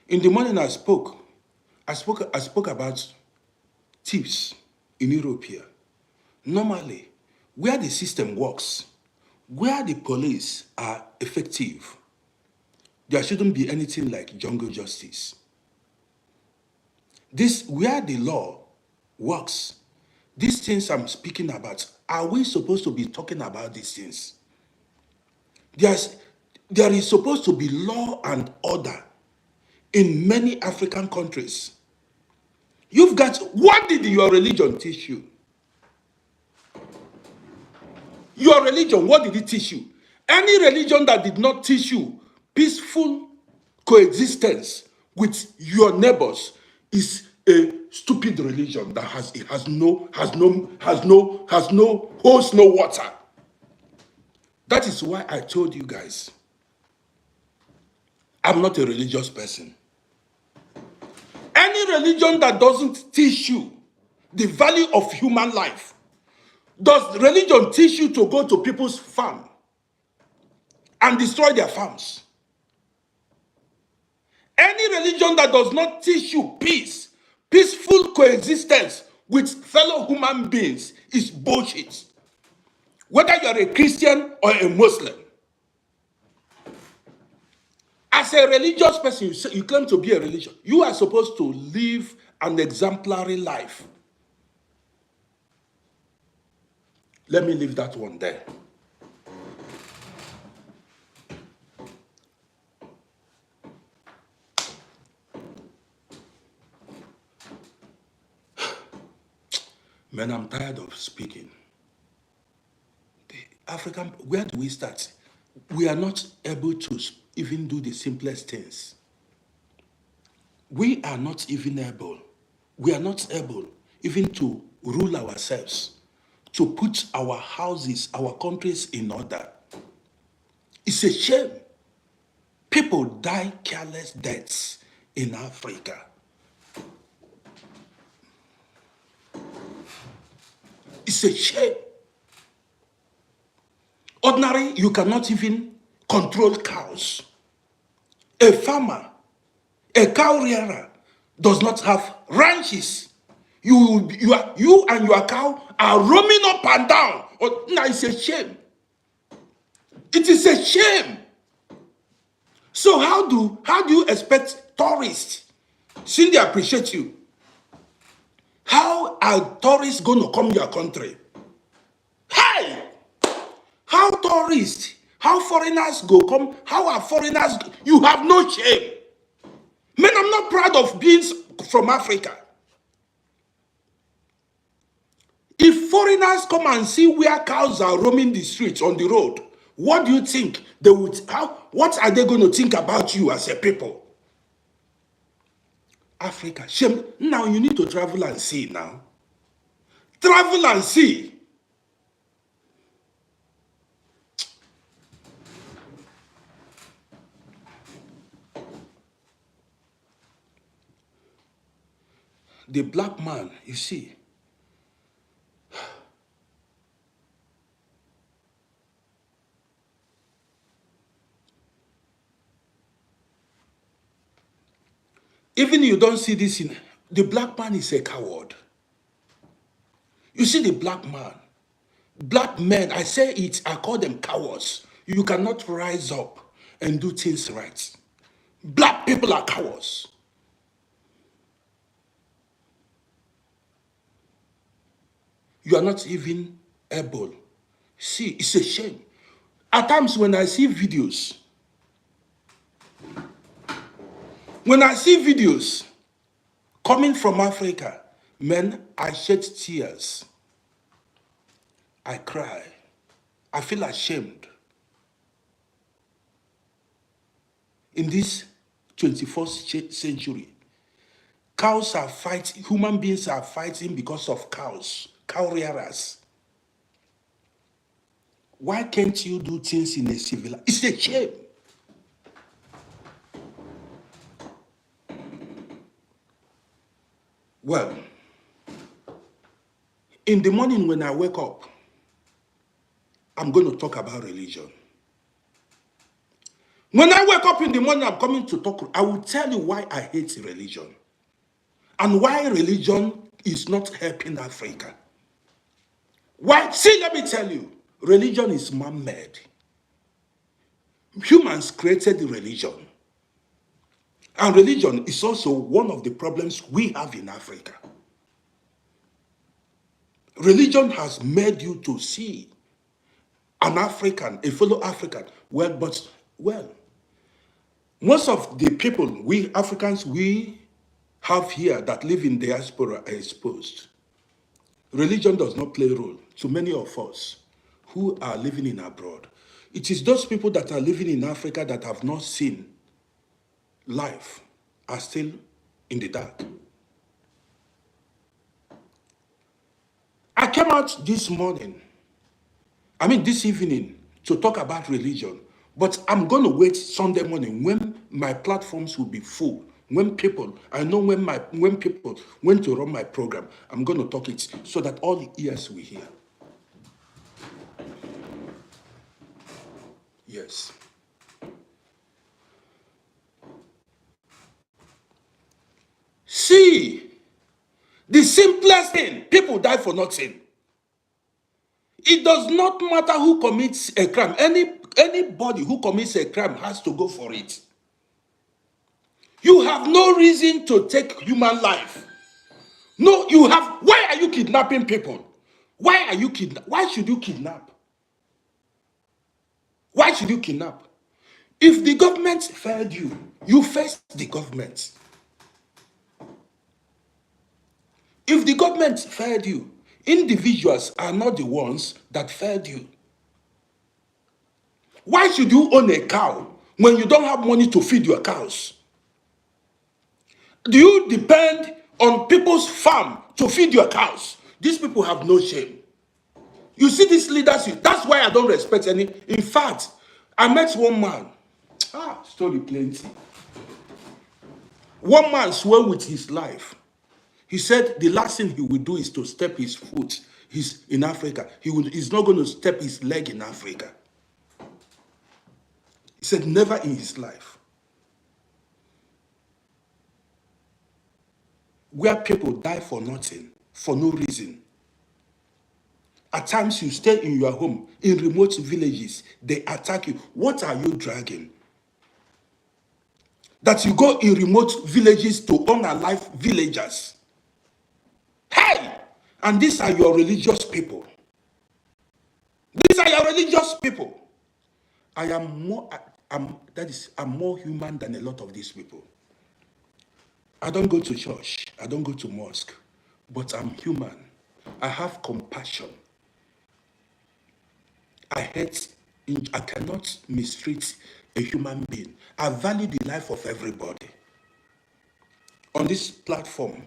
in the morning I spoke I spoke about thieves in Europe here. Normally, where the system works, where the police are effective, there shouldn't be anything like jungle justice. This, where the law works, these things I'm speaking about, are we supposed to be talking about these things? There is supposed to be law and order in many African countries. What did your religion teach you? Your religion, what did it teach you? Any religion that did not teach you peaceful coexistence with your neighbors is a stupid religion that holds no water. That is why I told you guys, I'm not a religious person. Any religion that doesn't teach you the value of human life, does religion teach you to go to people's farm and destroy their farms? Any religion that does not teach you peace, peaceful coexistence with fellow human beings is bullshit. Whether you are a Christian or a Muslim. As a religious person, you claim to be a religion. You are supposed to live an exemplary life. Let me leave that one there. Man, I'm tired of speaking. Where do we start? We are not able to even do the simplest things. We are not able even to rule ourselves, to put our houses, our countries in order. It's a shame. People die careless deaths in Africa. It's a shame. Ordinary, you cannot even control cows. A farmer, a cow rearer does not have ranches. You and your cow are roaming up and down. Now it's a shame. It is a shame. So how do you expect tourists, since they appreciate you, how are tourists going to come to your country? Hey! How foreigners go come? How are foreigners? You have no shame. Man, I'm not proud of being from Africa. If foreigners come and see where cows are roaming the streets on the road, what do you think they would? What are they going to think about you as a people? Africa, shame. Now you need to travel and see now. Travel and see. The black man, you see, even you don't see this in, the black man is a coward. You see the black man, black men, I say it, I call them cowards. You cannot rise up and do things right. Black people are cowards. You are not even able. See, it's a shame. At times when I see videos, coming from Africa, men, I shed tears. I cry. I feel ashamed. In this 21st century, cows are fighting, human beings are fighting because of cows, cow rearers. Why can't you do things in a civil? It's a shame. Well, in the morning when I wake up, I'm going to talk about religion. When I wake up in the morning, I'm coming to talk. I will tell you why I hate religion. and why religion is not helping Africa. Why? See, let me tell you, religion is man-made. Humans created the religion. And religion is also one of the problems we have in Africa. Religion has made you to see an African, a fellow African. Well, most of the people, we Africans, we have here that live in diaspora are exposed. Religion does not play a role to many of us who are living in abroad. It is those people that are living in Africa that have not seen life are still in the dark. I came out this evening to talk about religion, but I'm going to wait Sunday morning when my platforms will be full. When people when to run my program, I'm going to talk it so that all ears will hear. Yes. See, the simplest thing, people die for nothing. It does not matter who commits a crime. Anybody who commits a crime has to go for it. You have no reason to take human life. No, you have. Why are you kidnapping people? Why should you kidnap? Why should you kidnap? If the government failed you, you face the government. If the government failed you, individuals are not the ones that failed you. Why should you own a cow when you don't have money to feed your cows? Do you depend on people's farm to feed your cows? These people have no shame. You see these leadership, that's why I don't respect any. In fact, I met one man. Story plenty. One man swore with his life. He said the last thing he will do is to step his foot. He's in Africa. He's not going to step his leg in Africa. He said never in his life. Where people die for nothing, for no reason. At times you stay in your home, in remote villages, they attack you. What are you dragging? That you go in remote villages to unalive villagers. Hey! And these are your religious people. These are your religious people. I'm more human than a lot of these people. I don't go to church. I don't go to mosque. But I'm human. I have compassion. I cannot mistreat a human being. I value the life of everybody. On this platform,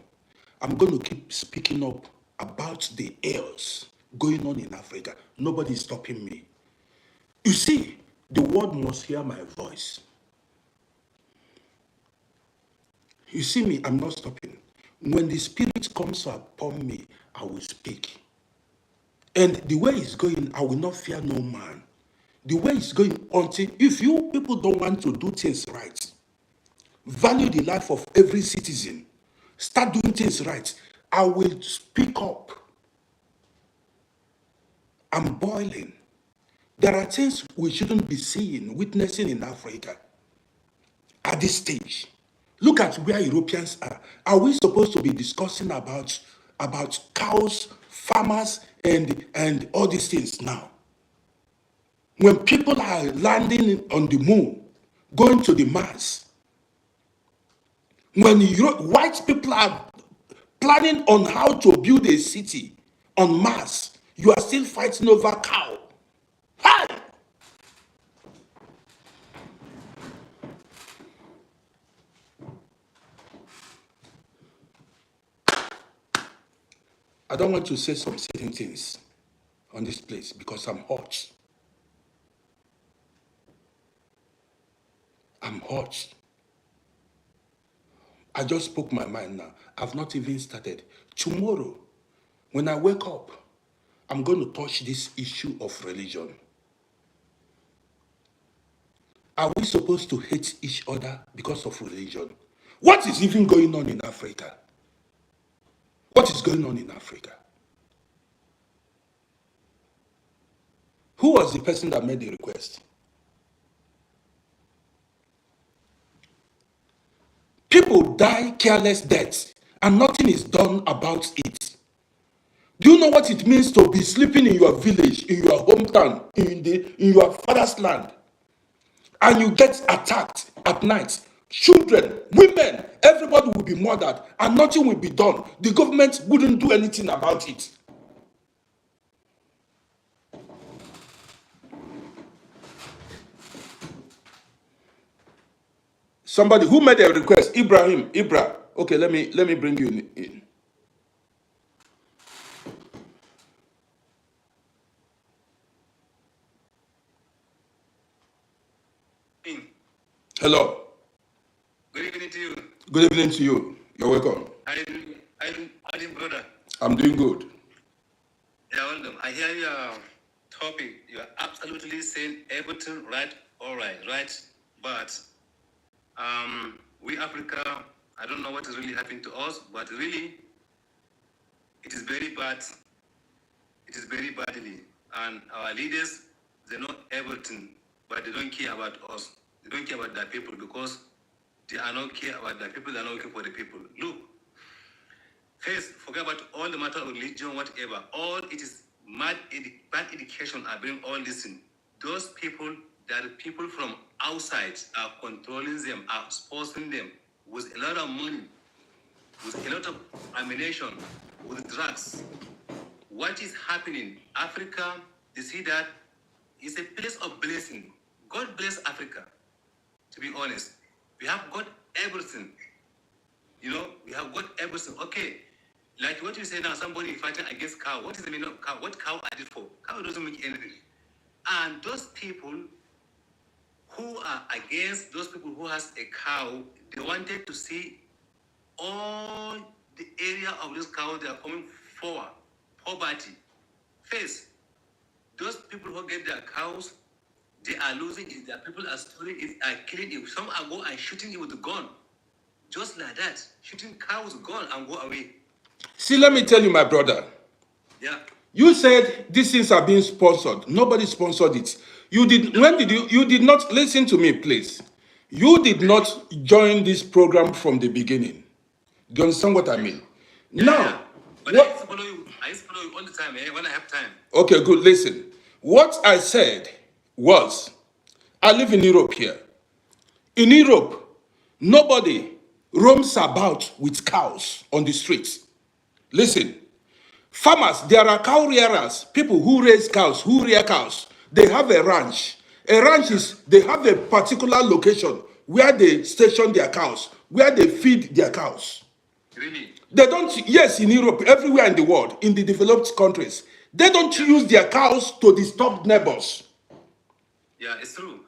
I'm going to keep speaking up about the ills going on in Africa. Nobody is stopping me. You see, the world must hear my voice. You see me, I'm not stopping. When the Spirit comes upon me, I will speak. And the way it's going, I will not fear no man. The way it's going, until if you people don't want to do things right, value the life of every citizen, start doing things right, I will speak up. I'm boiling. There are things we shouldn't be seeing, witnessing in Africa at this stage. Look at where Europeans are. Are we supposed to be discussing about cows, farmers, and all these things now? When people are landing on the moon, going to the Mars, when white people are planning on how to build a city on Mars, you are still fighting over cow. Hi! I don't want to say some certain things on this place because I'm hot. I'm hot. I just spoke my mind now. I've not even started. Tomorrow, when I wake up, I'm going to touch this issue of religion. Are we supposed to hate each other because of religion? What is even going on in Africa? What is going on in Africa? Who was the person that made the request? People die careless deaths and nothing is done about it. Do you know what it means to be sleeping in your village, in your hometown, in your father's land, and you get attacked at night? Children, women, everybody will be murdered and nothing will be done. The government wouldn't do anything about it. Somebody who made a request, Ibrahim, Ibra. Okay, let me bring you in. Hello. Good evening to you. Good evening to you. You're welcome. I'm brother. I'm doing good. Yeah, welcome. I hear your topic. You are absolutely saying everything right, all right, right. But we Africa, I don't know what is really happening to us, but really, it is very bad. It is very badly. And our leaders, they know everything, but they don't care about us. They don't care about their people because they are not care about their people. They are not looking for the people. Look, first, forget about all the matter of religion, whatever. All it is bad education are bringing all this in. Those people, that are people from outside are controlling them, are exposing them with a lot of money, with a lot of ammunition, with drugs. What is happening? Africa, you see that it's a place of blessing. God bless Africa, to be honest. We have got everything. You know, we have got everything. Okay, like what you say now, somebody fighting against cow. What is the meaning of cow? What cow are it for? Cow doesn't make anything. And those people who are against those people who has a cow, they wanted to see all the area of this cow they are coming for poverty. First, those people who get their cows, they are losing it. Their people are stealing it, are killing it. Some are going and shooting it with a gun. Just like that. Shooting cows with gun and go away. See, let me tell you, my brother. Yeah. You said these things are being sponsored. Nobody sponsored it. You did. When did you did not listen to me, please? You did not join this program from the beginning. Do you understand what I mean? Yeah, Now, yeah. But what? I used to follow you all the time, when I have time. Okay, good. Listen. What I said was, I live in Europe here. In Europe, nobody roams about with cows on the streets. Listen, farmers, there are cow rearers, people who raise cows, who rear cows. They have a ranch. A ranch is, they have a particular location where they station their cows, where they feed their cows. Really? They don't, yes, in Europe, everywhere in the world, in the developed countries, they don't use their cows to disturb neighbors. Yeah, it's true.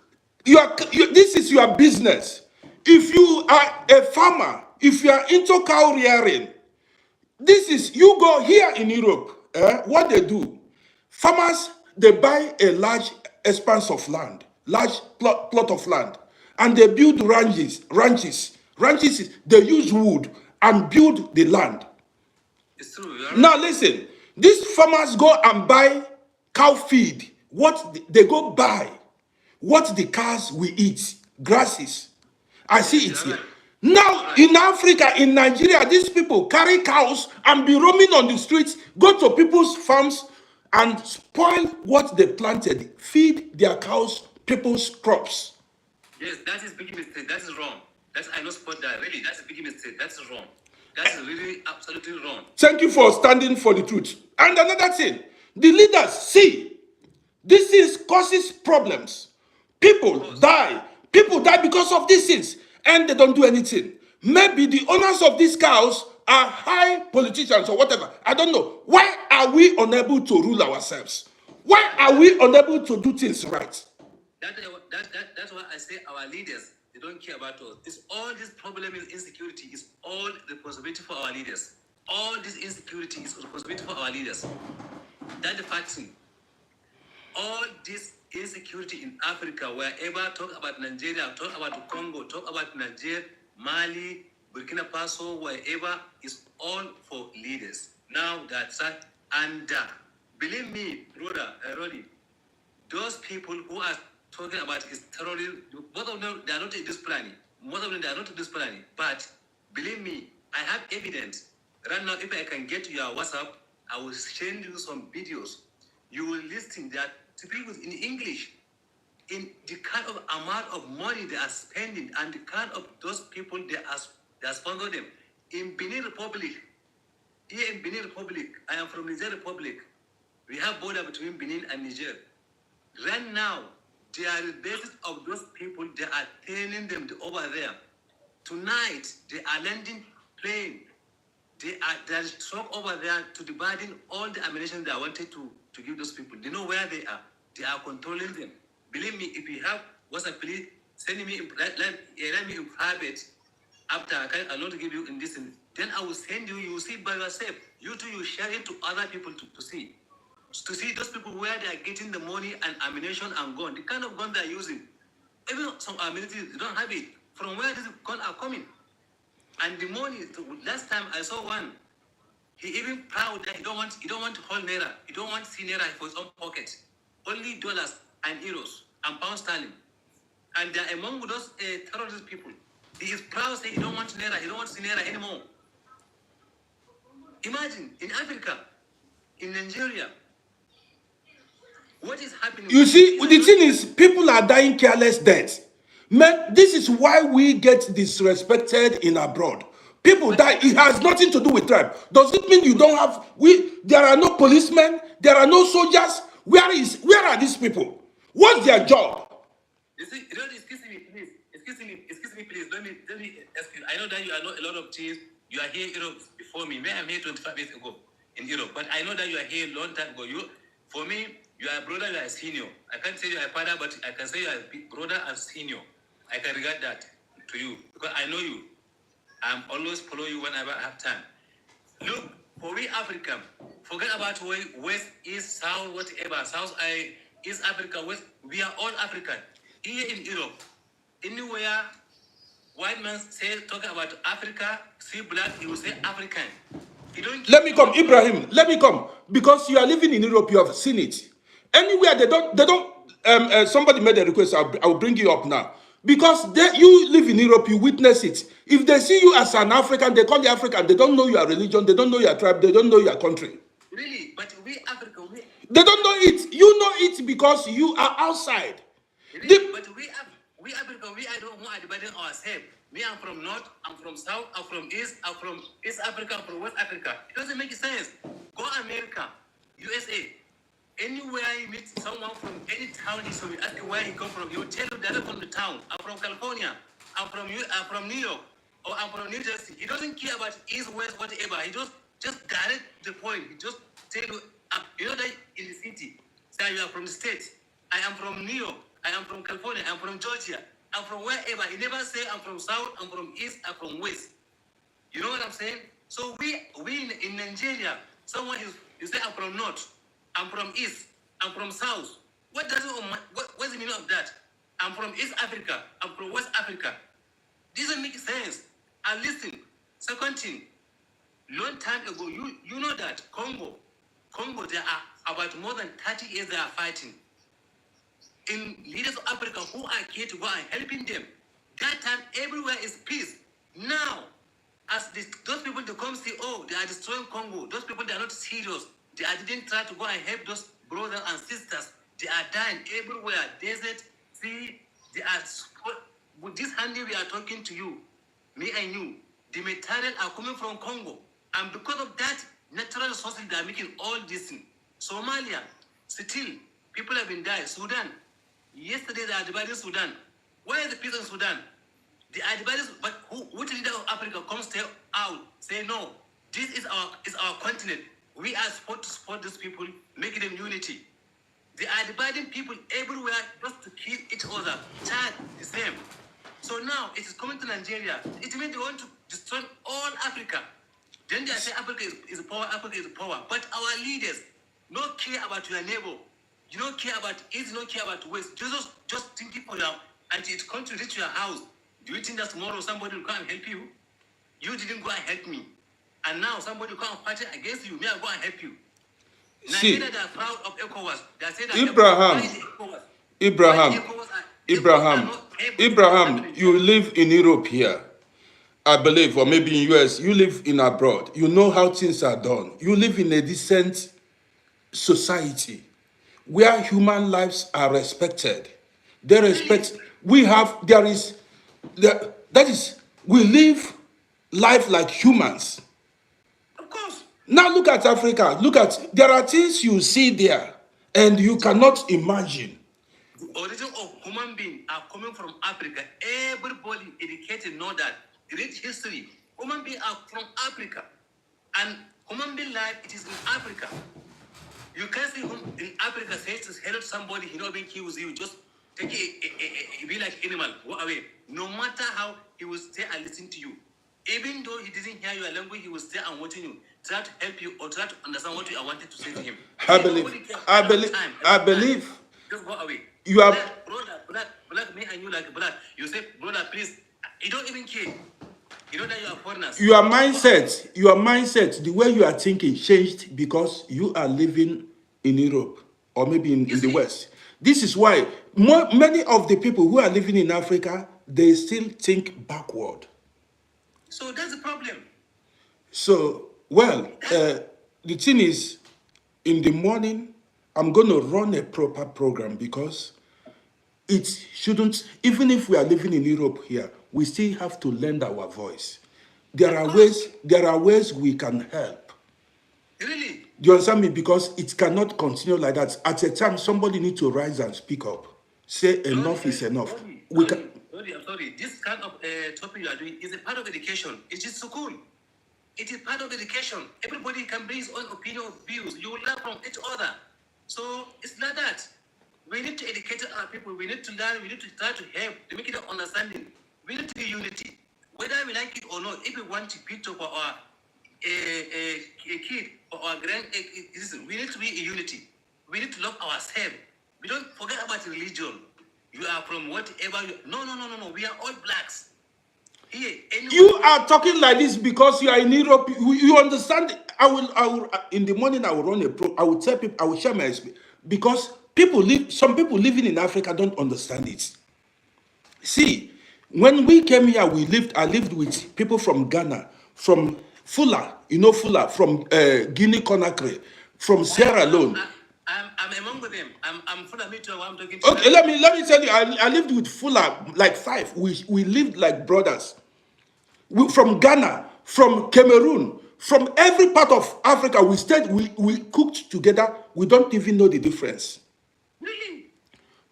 This is your business. If you are a farmer, if you are into cow rearing, this is, you go here in Europe, what they do, farmers, they buy a large expanse of land, large plot of land, and they build ranches, they use wood and build the land. It's true. You're Now right. listen, these farmers go and buy cow feed. What they go buy, what the cows will eat, grasses. I see it here. Right. Now in Africa, in Nigeria, these people carry cows and be roaming on the streets, go to people's farms and spoil what they planted, feed their cows people's crops. Yes, that is big mistake. That is wrong. That's I not support that. Really, that's a big mistake. That's wrong. That's really absolutely wrong. Thank you for standing for the truth. And another thing, the leaders see this is causes problems. People die. People die because of these things, and they don't do anything. Maybe the owners of these cows are high politicians or whatever. I don't know. Why are we unable to rule ourselves? Why are we unable to do things right? That's why I say our leaders, they don't care about us. It's all this problem is insecurity. It's all responsibility for our leaders. All this insecurity is responsibility for our leaders. That's the fact thing. All this insecurity in Africa, wherever talk about Nigeria, talk about Congo, talk about Niger, Mali, Burkina Faso, wherever, is all for leaders. Now that's that. And believe me, brother, Roddy, those people who are talking about is terrorism, both of them, they are not in this planning. Most of them, they are not in this planning. But believe me, I have evidence. Right now, if I can get your WhatsApp, I will send you some videos. You will listen that to people in English, in the kind of amount of money they are spending and the kind of those people they are sponsoring them. In Benin Republic, here in Benin Republic, I am from Niger Republic. We have border between Benin and Niger. Right now, they are the basis of those people. They are training them over there. Tonight, they are landing plane. They are struck over there to dividing all the ammunition they wanted to give those people. They know where they are. They are controlling them. Believe me, if you have WhatsApp, please send me let me in private. After I want to give you in this, then I will send you. You will see by yourself. You too, you share it to other people to see. To see those people where they are getting the money and ammunition and gun, the kind of gun they are using. Even some ammunition, they don't have it. From where these guns are coming. And the money, last time I saw one, he even proud that he don't want whole naira. He don't want to see naira for his own pocket. Only dollars and euros and pound sterling. And they are among those terrorist people. He is proud saying he don't want naira. He don't want to see naira anymore. Imagine in Africa, in Nigeria, what is happening? You see, the thing is, people are dying careless deaths. Man, this is why we get disrespected in abroad. People die. It has nothing to do with tribe. Does it mean you don't have? There are no policemen. There are no soldiers. Where are these people? What's their job? You see, excuse me, please. Excuse me, please. Let me excuse. I know that you are not a lot of things. You are here in Europe before me. I'm here 25 years ago in Europe, but I know that you are here a long time ago. For me, you are a brother. You are a senior. I can't say you are a father, but I can say you are a brother and senior. I can regard that to you because I know you. I'm always follow you whenever I have time. Look, for we African, forget about West, East, South, whatever. East Africa, West. We are all African. Here in Europe, anywhere white man talking about Africa, see black, he will say African. Let me come, Ibrahim. Let me come because you are living in Europe. You have seen it. Anywhere they don't. Somebody made a request. I will bring you up now because you live in Europe. You witness it. If they see you as an African, they call you African. They don't know your religion. They don't know your tribe. They don't know your country. Really, but we African, they don't know it. You know it because you are outside. Really? But we African, I don't want to dividing ourselves. Me, I'm from North, I'm from South, I'm from East, I'm from East Africa, I'm from West Africa. It doesn't make sense. Go America, USA. Anywhere you meet someone from any town, so you ask where he come from, he will tell you that I'm from the town. I'm from California. I'm from New York. Or I'm from New Jersey. He doesn't care about East, West, whatever. He just direct the point. He just tell you, you know that in the city, say you are from the state. I am from New York. I am from California. I'm from Georgia. I'm from wherever. He never say I'm from South. I'm from East. I'm from West. You know what I'm saying? So we in Nigeria, someone you say I'm from North. I'm from East. I'm from South. What's the meaning of that? I'm from East Africa. I'm from West Africa. Doesn't make sense. And listen, second thing, long time ago, you know that Congo, there are about more than 30 years they are fighting. In leaders of Africa who are here to go and helping them. That time everywhere is peace. Now, as those people they come see, oh, they are destroying Congo. Those people they are not serious. They didn't try to go and help those brothers and sisters. They are dying everywhere. Desert, sea, they are with this handy we are talking to you, me and you. The material are coming from Congo. And because of that, natural resources they are making all this thing. Somalia, still, people have been dying. Sudan, yesterday they are dividing Sudan. Where is the peace in Sudan? They are divided, but which leader of Africa comes out, say no, this is our continent. We are supposed to support these people, making them unity. They are dividing people everywhere just to kill each other. Chad, the same. So now it is coming to Nigeria. It means they want to destroy all Africa. Then they say Africa is power, Africa is power. But our leaders don't care about your neighbor. You don't care about East, you don't care about West. Just thinking for you, and it comes to reach your house. Do you think that tomorrow somebody will come and help you? You didn't go and help me. And now somebody come fighting against you. Me, I go and help you. See, Nigeria, they are proud of ECOWAS. They say that Abraham, why is ECOWAS? Abraham, ECOWAS are Abraham, not able to Abraham, establish you live in Europe here, I believe, or maybe in US. You live in abroad. You know how things are done. You live in a decent society where human lives are respected. They respect. We have. There is. That is. We live life like humans. Of course. Now look at Africa. Look at. There are things you see there, and you cannot imagine. The origin of human beings are coming from Africa. Everybody educated know that. Read history. Human beings are from Africa. And human being life, it is in Africa. You can see him in Africa say to help somebody, he not being kills you, just take it, be like animal, go away. No matter how he will stay and listen to you. Even though he didn't hear your language, he will stay and watching you, try to help you or try to understand what you are wanting to say to him. I believe. I believe. Just go away. You are. Black, me and you like black. You say, brother, please. You don't even care. You know that you are foreigners. Your mindset, the way you are thinking changed because you are living in Europe or maybe in the West. This is why many of the people who are living in Africa, they still think backward. So that's the problem. So, well, the thing is, in the morning, I'm going to run a proper program because it shouldn't, even if we are living in Europe here, we still have to lend our voice. There are ways we can help. Really? Do you understand me? Because it cannot continue like that. At a time, somebody needs to rise and speak up. Say enough is enough. Sorry. This kind of topic you are doing is a part of education. It is school. It is part of education. Everybody can bring his own opinion or views. You will learn from each other. So it's like that. We need to educate our people. We need to learn. We need to try to help to make it an understanding. We need to be unity. Whether we like it or not, if we want to picture for our a kid or our listen, we need to be in unity. We need to love ourselves. We don't forget about religion. You are from whatever you. No. We are all blacks. Here, you are talking like this because you are in Europe. You understand? I will. In the morning, I will run a pro. I will tell people. I will share my experience because some people living in Africa don't understand it. See, when we came here, I lived with people from Ghana, from Fula, Fula, from Guinea Conakry, from Sierra Leone. I'm among them. I'm Fula. Me too. I'm talking to. Okay, let me tell you. I lived with Fula like 5. We lived like brothers. From Ghana, from Cameroon, from every part of Africa, we stayed. We cooked together. We don't even know the difference. Really?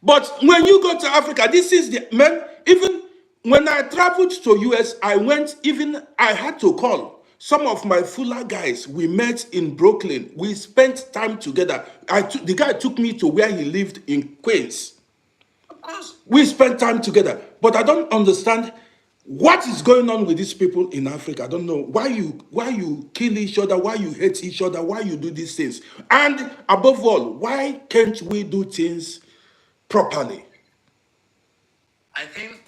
But when you go to Africa, this is the man. Even when I traveled to US, I had to call some of my Fuller guys. We met in Brooklyn. We spent time together. The guy took me to where he lived in Queens. Of course. We spent time together. But I don't understand what is going on with these people in Africa. I don't know why you kill each other, why you hate each other, why you do these things. And above all, why can't we do things properly? I think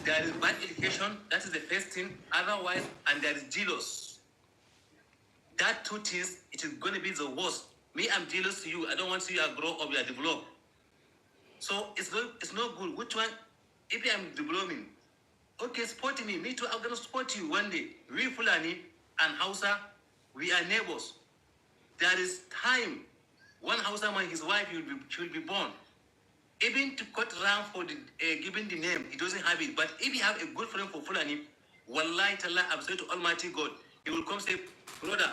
there is bad education. That is the first thing. Otherwise, and there is jealous. That two things, it is going to be the worst. Me, I'm jealous to you. I don't want to see you grow up, you are developed. So it's not good. Which one? If I am developing, okay, support me. Me too. I'm gonna support you one day. We Fulani and Hausa, we are neighbors. There is time. One Hausa man, his wife, she will be born. Even to cut around for the giving the name, he doesn't have it. But if you have a good friend for Fulani, wallahi ta'ala, I'm saying to Almighty God, he will come say, brother,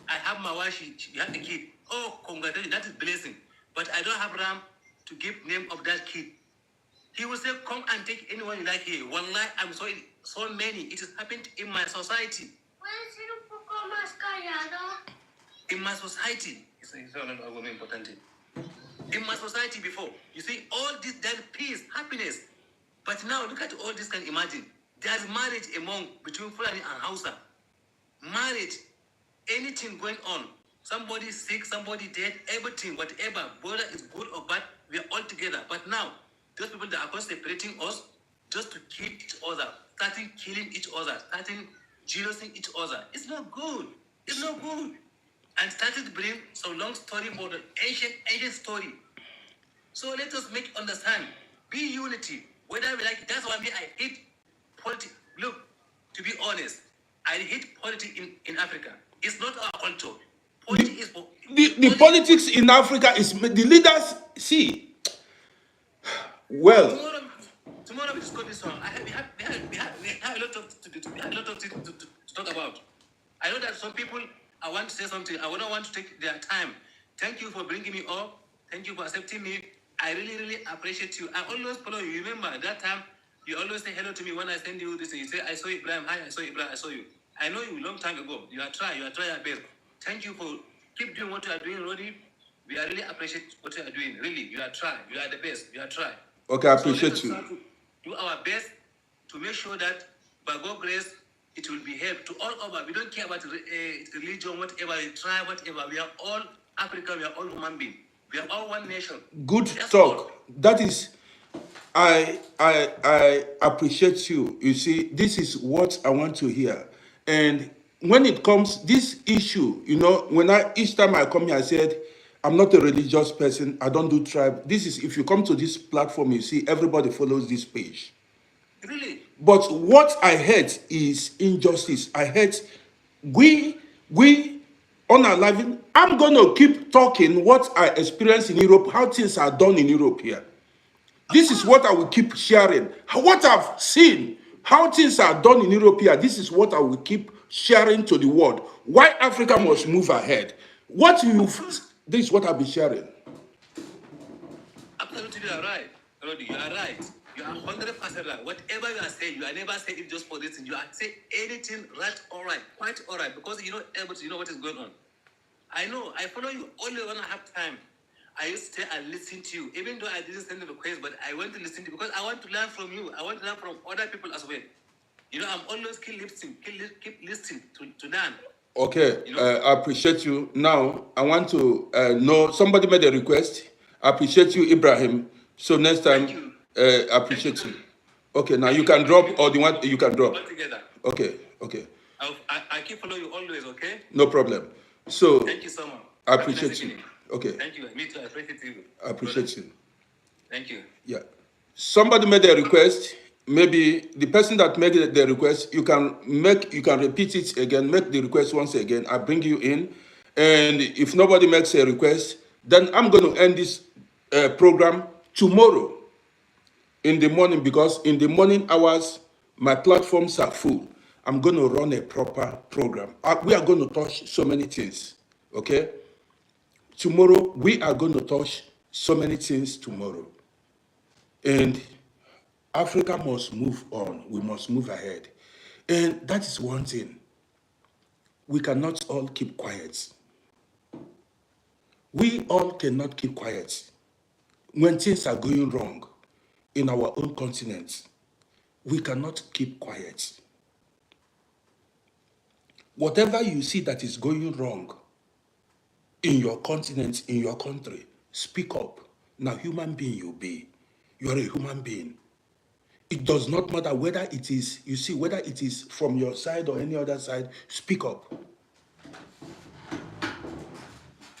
I have my wife, she had a kid. Oh, congratulations, that is blessing. But I don't have ram to give name of that kid. He will say, come and take anyone you like here. Wallahi, I'm sorry, so many. It has happened in my society. In my society. It's not important. In my society before, you see, all this, there's peace, happiness. But now, look at all this, can imagine. There's marriage between Fulani and Hausa. Marriage, anything going on. Somebody sick, somebody dead, everything, whatever. Whether it's good or bad, we are all together. But now, those people that are separating us just to kill each other, starting killing each other, starting jealousing each other. It's not good. It's not good. And started to bring some long story for the ancient story. So let us make understand. Be unity. Whether we like it. That's why I hate politics. Look, to be honest, I hate politics in Africa. It's not our culture. Politics is for The politics in Africa is the leaders. See, well, tomorrow we discuss this one. We have a lot of things to talk about. I know that some people I want to say something. I don't want to take their time. Thank you for bringing me up. Thank you for accepting me. I really, really appreciate you. I always follow you. Remember that time you always say hello to me when I send you this. You say, I saw Ibrahim. Hi, I saw Ibrahim. I saw you. I know you a long time ago. You are trying your best. Thank you for keep doing what you are doing, Roddy. We are really appreciate what you are doing. Really, you are trying. You are the best. You are trying. Okay, I appreciate you. Let us try to do our best to make sure that by God's grace, it will be help to all over. We don't care about religion, whatever, tribe, whatever. We are all African. We are all human beings. We are all one nation. Good That's talk. all. That is, I appreciate you. You see, this is what I want to hear. And when it comes this issue, each time I come here, I said, I'm not a religious person. I don't do tribe. This is, if you come to this platform, you see everybody follows this page. Really? But what I hate is injustice. I hate we on our living. I'm gonna keep talking what I experience in Europe, how things are done in Europe here. This is what I will keep sharing. What I've seen, how things are done in Europe here. This is what I will keep sharing to the world. Why Africa must move ahead. This is what I'll be sharing. Absolutely, you are right. Roddy, you are right. You are 100% right. Whatever you are saying, you are never saying it just for this thing. You are saying anything right, all right, quite all right, because you know everything, you know what is going on. I know, I follow you only when I have time. I used to stay and listen to you, even though I didn't send the request, but I went to listen to you because I want to learn from you. I want to learn from other people as well. You know, I'm always keep listening to learn. Okay, You know? I appreciate you. Now, I want to know, somebody made a request. I appreciate you, Ibrahim. So next time, I appreciate you. Okay, now you can drop, or the one you can drop. Together. Okay, okay. I keep following you always, okay? No problem. So, thank you so much. I appreciate you. Okay. Thank you. Me too. I appreciate you. I appreciate you. Thank you. Yeah. Somebody made a request. Maybe the person that made the request, you can repeat it again, make the request once again. I bring you in. And if nobody makes a request, then I'm going to end this program tomorrow in the morning, because in the morning hours, my platforms are full. I'm going to run a proper program. We are going to touch so many things, okay? Tomorrow, we are going to touch so many things tomorrow. And Africa must move on. We must move ahead. And that is one thing. We cannot all keep quiet. We all cannot keep quiet. When things are going wrong in our own continent, we cannot keep quiet. Whatever you see that is going wrong in your continent, in your country, speak up. Now, human being you be. You are a human being. It does not matter whether it is, you see, whether it is from your side or any other side, speak up.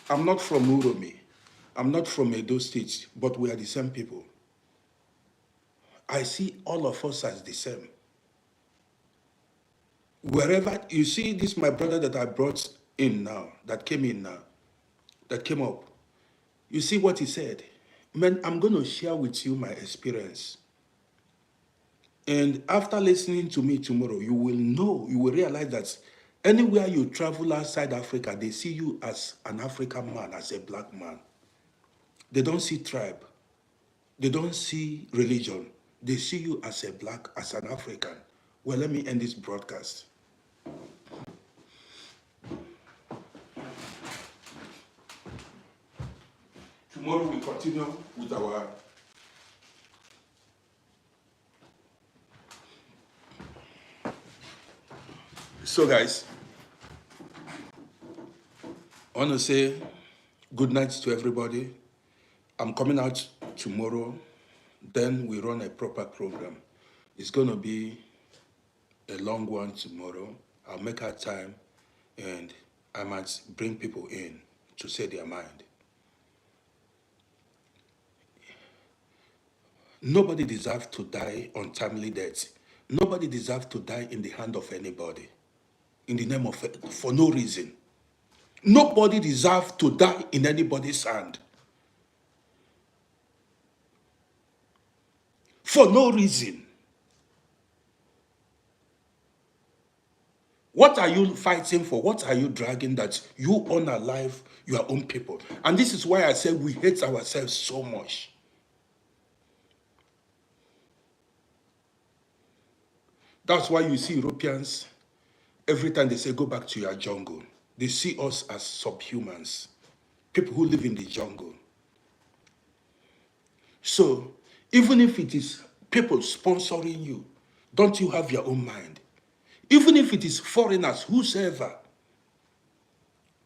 I'm not from Uromi. I'm not from Edo State, but we are the same people. I see all of us as the same. Wherever, you see this, my brother that I brought in now, that came in now, that came up. You see what he said? Man, I'm going to share with you my experience. And after listening to me tomorrow, you will know, you will realize that anywhere you travel outside Africa, they see you as an African man, as a black man. They don't see tribe. They don't see religion. They see you as a black, as an African. Well, let me end this broadcast. Tomorrow we continue with our So guys, I want to say good night to everybody. I'm coming out tomorrow. Then we run a proper program. It's going to be a long one tomorrow. I'll make out time and I might bring people in to say their mind. Nobody deserves to die untimely death. Nobody deserves to die in the hand of anybody, in the name of, for no reason. Nobody deserves to die in anybody's hand, for no reason. What are you fighting for? What are you dragging that you honor life, your own people? And this is why I say we hate ourselves so much. That's why you see Europeans, every time they say, go back to your jungle, they see us as subhumans, people who live in the jungle. So, even if it is people sponsoring you, don't you have your own mind? Even if it is foreigners, whosoever,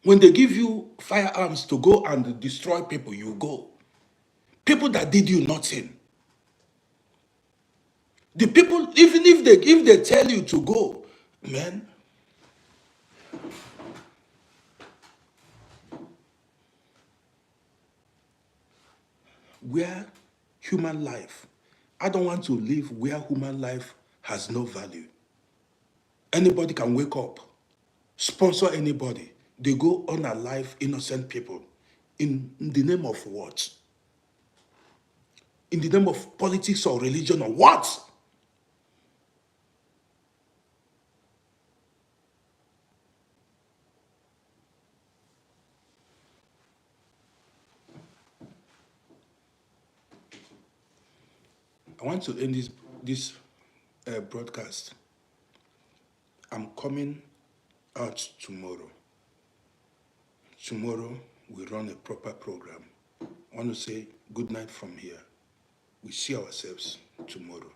when they give you firearms to go and destroy people, you go. People that did you nothing. The people, even if they tell you to go, man, where human life, I don't want to live where human life has no value. Anybody can wake up, sponsor anybody. They go on alive innocent people. In the name of what? In the name of politics or religion or what? I want to end this broadcast. I'm coming out tomorrow. Tomorrow we run a proper program. I want to say good night from here. We see ourselves tomorrow.